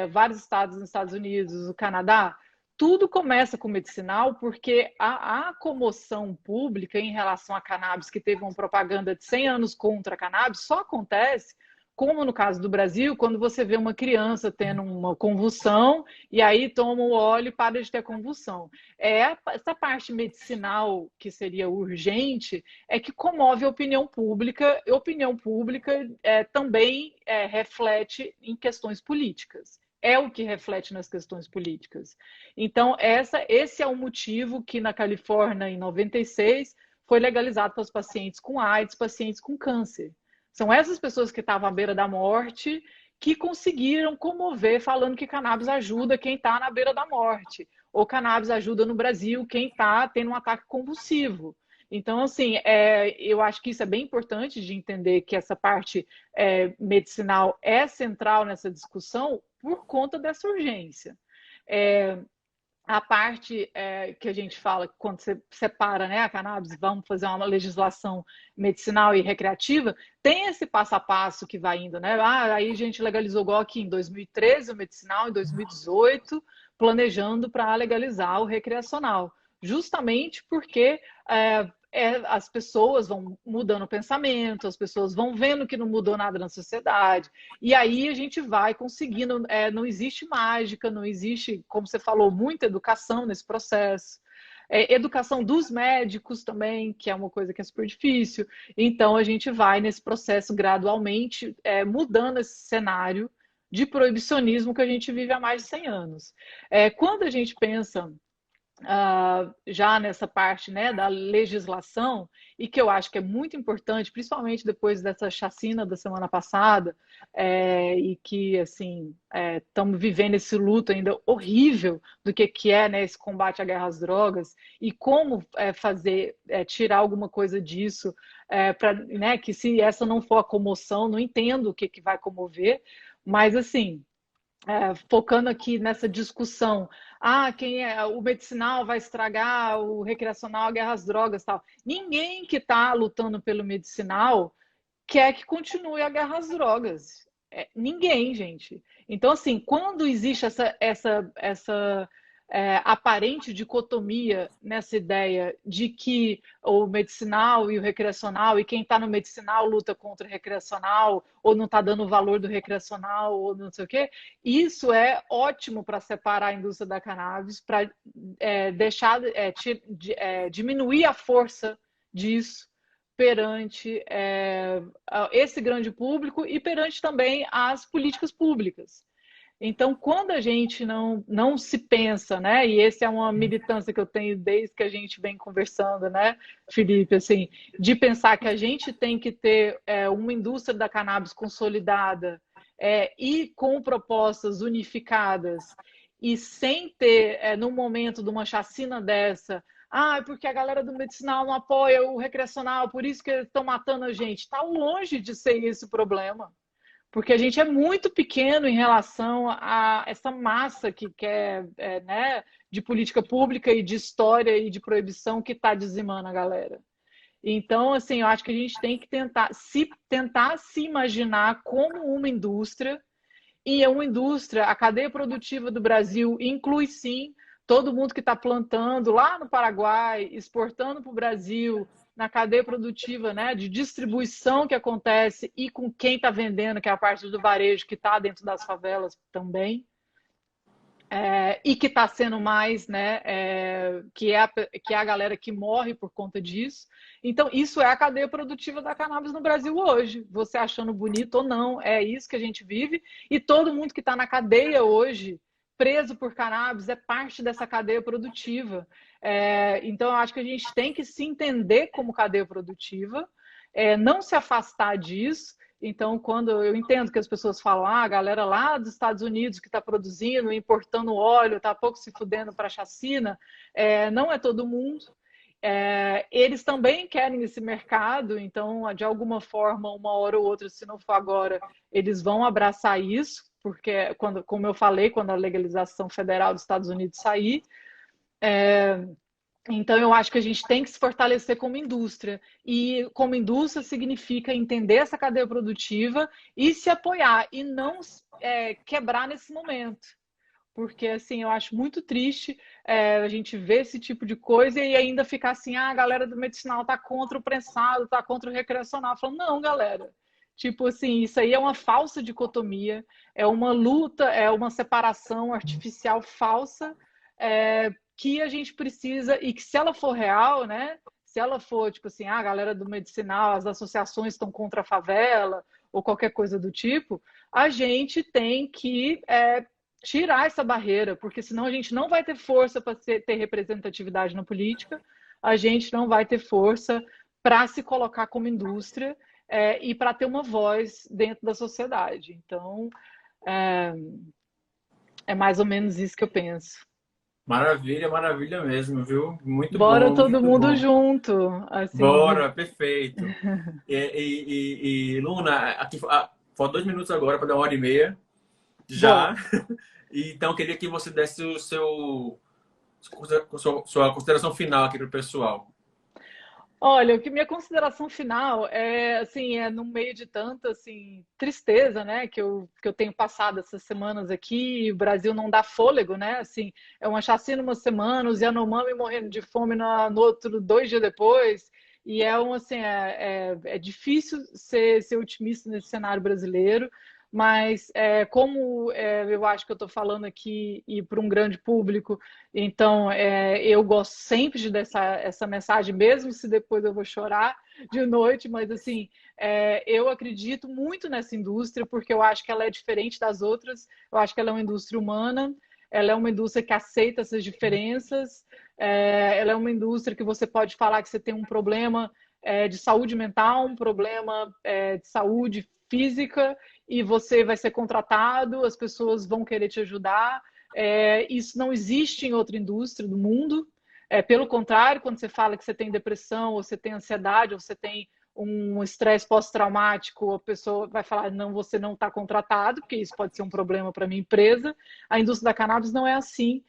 vários estados nos Estados Unidos, o Canadá, tudo começa com medicinal, porque a comoção pública em relação à cannabis, que teve uma propaganda de 100 anos contra a cannabis, só acontece como no caso do Brasil, quando você vê uma criança tendo uma convulsão e aí toma o óleo e para de ter convulsão. Essa parte medicinal que seria urgente é que comove a opinião pública, e a opinião pública também reflete em questões políticas. É o que reflete nas questões políticas. Então, esse é o motivo que na Califórnia, em 96, foi legalizado para os pacientes com AIDS, pacientes com câncer. São essas pessoas que estavam à beira da morte que conseguiram comover falando que cannabis ajuda quem está na beira da morte. Ou cannabis ajuda no Brasil quem está tendo um ataque convulsivo. Então, assim, eu acho que isso é bem importante de entender que essa parte medicinal é central nessa discussão por conta dessa urgência. A parte que a gente fala, quando você separa, né, a cannabis, vamos fazer uma legislação medicinal e recreativa, tem esse passo a passo que vai indo, né? Aí a gente legalizou igual aqui em 2013 o medicinal, em 2018, planejando para legalizar o recreacional. Justamente porque as pessoas vão mudando o pensamento, as pessoas vão vendo que não mudou nada na sociedade, e aí a gente vai conseguindo. Não existe mágica, não existe, como você falou, muita educação nesse processo. Educação dos médicos também, que é uma coisa que é super difícil. Então a gente vai nesse processo gradualmente mudando esse cenário de proibicionismo que a gente vive há mais de 100 anos. Quando a gente pensa já nessa parte, né, da legislação, e que eu acho que é muito importante, principalmente depois dessa chacina da semana passada, e que, assim, estamos vivendo esse luto ainda horrível do que é, né, esse combate à guerra às drogas, e como tirar alguma coisa disso, né, que se essa não for a comoção, não entendo o que vai comover, mas, assim, focando aqui nessa discussão, quem é o medicinal vai estragar o recreacional, a guerra às drogas, tal. Ninguém que está lutando pelo medicinal quer que continue a guerra às drogas. Ninguém, gente. Então, assim, quando existe essa aparente dicotomia nessa ideia de que o medicinal e o recreacional, e quem está no medicinal luta contra o recreacional, ou não está dando o valor do recreacional, ou não sei o quê, isso é ótimo para separar a indústria da cannabis, para diminuir a força disso perante esse grande público e perante também as políticas públicas. Então, quando a gente não se pensa, né? E essa é uma militância que eu tenho desde que a gente vem conversando, né, Felipe, assim, de pensar que a gente tem que ter uma indústria da cannabis consolidada e com propostas unificadas e sem ter, no momento de uma chacina dessa, porque a galera do medicinal não apoia o recreacional, por isso que eles estão matando a gente. Está longe de ser esse o problema. porque a gente é muito pequeno em relação a essa massa que quer, né, de política pública e de história e de proibição que está dizimando a galera. Então, assim, eu acho que a gente tem que tentar se imaginar como uma indústria, e é uma indústria, a cadeia produtiva do Brasil inclui sim todo mundo que está plantando lá no Paraguai, exportando para o Brasil, na cadeia produtiva, né, de distribuição que acontece e com quem está vendendo, que é a parte do varejo que está dentro das favelas também. E que está sendo mais, né, que é a galera que morre por conta disso. Então, isso é a cadeia produtiva da cannabis no Brasil hoje. Você achando bonito ou não, é isso que a gente vive. E todo mundo que está na cadeia hoje, preso por cannabis, é parte dessa cadeia produtiva. Então, eu acho que a gente tem que se entender como cadeia produtiva, não se afastar disso. Então, quando eu entendo que as pessoas falam, a galera lá dos Estados Unidos que está produzindo, importando óleo, está pouco se fudendo para a chacina, não é todo mundo. Eles também querem esse mercado, então, de alguma forma, uma hora ou outra, se não for agora, eles vão abraçar isso, porque, como eu falei, quando a legalização federal dos Estados Unidos sair, então, eu acho que a gente tem que se fortalecer como indústria. E como indústria significa entender essa cadeia produtiva e se apoiar, e não quebrar nesse momento. Porque, assim, eu acho muito triste a gente ver esse tipo de coisa e ainda ficar assim, a galera do medicinal está contra o prensado, está contra o recreacional. Falando, não, galera. Tipo assim, isso aí é uma falsa dicotomia, é uma luta, é uma separação artificial falsa, que a gente precisa, e que se ela for real, né? Se ela for, tipo assim, a galera do medicinal, as associações estão contra a favela, ou qualquer coisa do tipo, a gente tem que tirar essa barreira, porque senão a gente não vai ter força para ter representatividade na política, a gente não vai ter força para se colocar como indústria e para ter uma voz dentro da sociedade. Então, é mais ou menos isso que eu penso. Maravilha, maravilha mesmo, viu? Muito Bora bom, todo muito mundo bom. junto, assim. Bora, perfeito. Luna, aqui, falta 2 minutos agora para dar 1h30 já. Bora. Então, queria que você desse sua consideração final aqui para o pessoal. Olha, o que minha consideração final é assim, no meio de tanta assim tristeza, né, que eu tenho passado essas semanas aqui, e o Brasil não dá fôlego, né? Assim, é uma chacina uma semana, os Yanomami morrendo de fome no outro 2 dias depois, e assim, é difícil ser otimista nesse cenário brasileiro. Mas como eu acho que eu estou falando aqui e para um grande público, então, eu gosto sempre de deixar essa mensagem, mesmo se depois eu vou chorar de noite, mas assim, eu acredito muito nessa indústria, porque eu acho que ela é diferente das outras, eu acho que ela é uma indústria humana, ela é uma indústria que aceita essas diferenças, ela é uma indústria que você pode falar que você tem um problema de saúde mental, um problema de saúde física, e você vai ser contratado, as pessoas vão querer te ajudar. Isso não existe em outra indústria do mundo. Pelo contrário, quando você fala que você tem depressão, ou você tem ansiedade, ou você tem um estresse pós-traumático, a pessoa vai falar, não, você não está contratado, porque isso pode ser um problema para a minha empresa. A indústria da cannabis não é assim.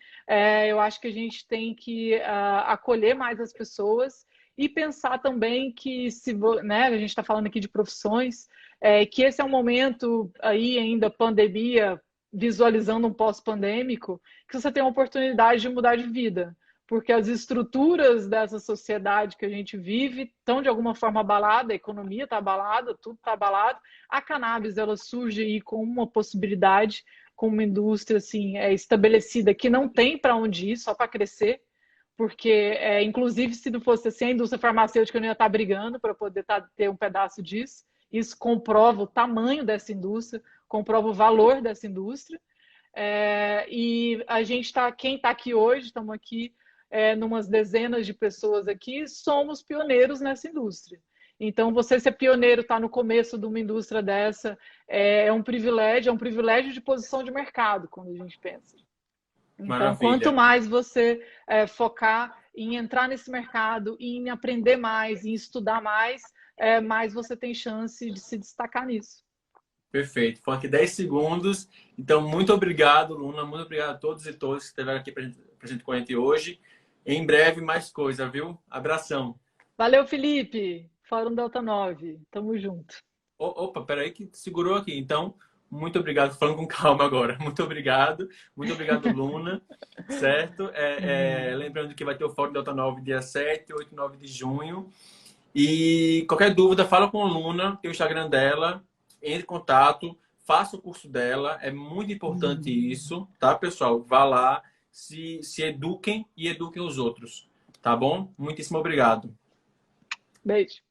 Eu acho que a gente tem que acolher mais as pessoas e pensar também que, né, a gente está falando aqui de profissões, que esse é um momento aí ainda pandemia, visualizando um pós-pandêmico, que você tem a oportunidade de mudar de vida, porque as estruturas dessa sociedade que a gente vive estão de alguma forma abaladas, a economia está abalada, tudo está abalado. A cannabis ela surge aí com uma possibilidade, com uma indústria assim estabelecida que não tem para onde ir, só para crescer, porque inclusive se não fosse assim a indústria farmacêutica não ia estar brigando para poder ter um pedaço disso. Isso comprova o tamanho dessa indústria, comprova o valor dessa indústria. E a gente quem está aqui hoje, estamos aqui numas dezenas de pessoas aqui, somos pioneiros nessa indústria. Então, você ser pioneiro, estar no começo de uma indústria dessa, é um privilégio de posição de mercado, quando a gente pensa. Então, quanto Maravilha. mais você focar em entrar nesse mercado, em aprender mais, em estudar mais, mais você tem chance de se destacar nisso. Perfeito. Foram aqui 10 segundos. Então, muito obrigado, Luna. Muito obrigado a todos e todas que estiveram aqui pra gente conhecer hoje. Em breve, mais coisa, viu? Abração. Valeu, Felipe. Fórum Delta 9. Tamo junto. Opa, peraí que segurou aqui. Então, muito obrigado. Falando com calma agora. Muito obrigado. Muito obrigado, Luna. Certo? Lembrando que vai ter o Fórum Delta 9 dia 7, 8 e 9 de junho. E qualquer dúvida, fala com a Luna. Tem o Instagram dela. Entre em contato. Faça o curso dela. É muito importante isso. Tá, pessoal? Vá lá. Se eduquem e eduquem os outros. Tá bom? Muitíssimo obrigado. Beijo.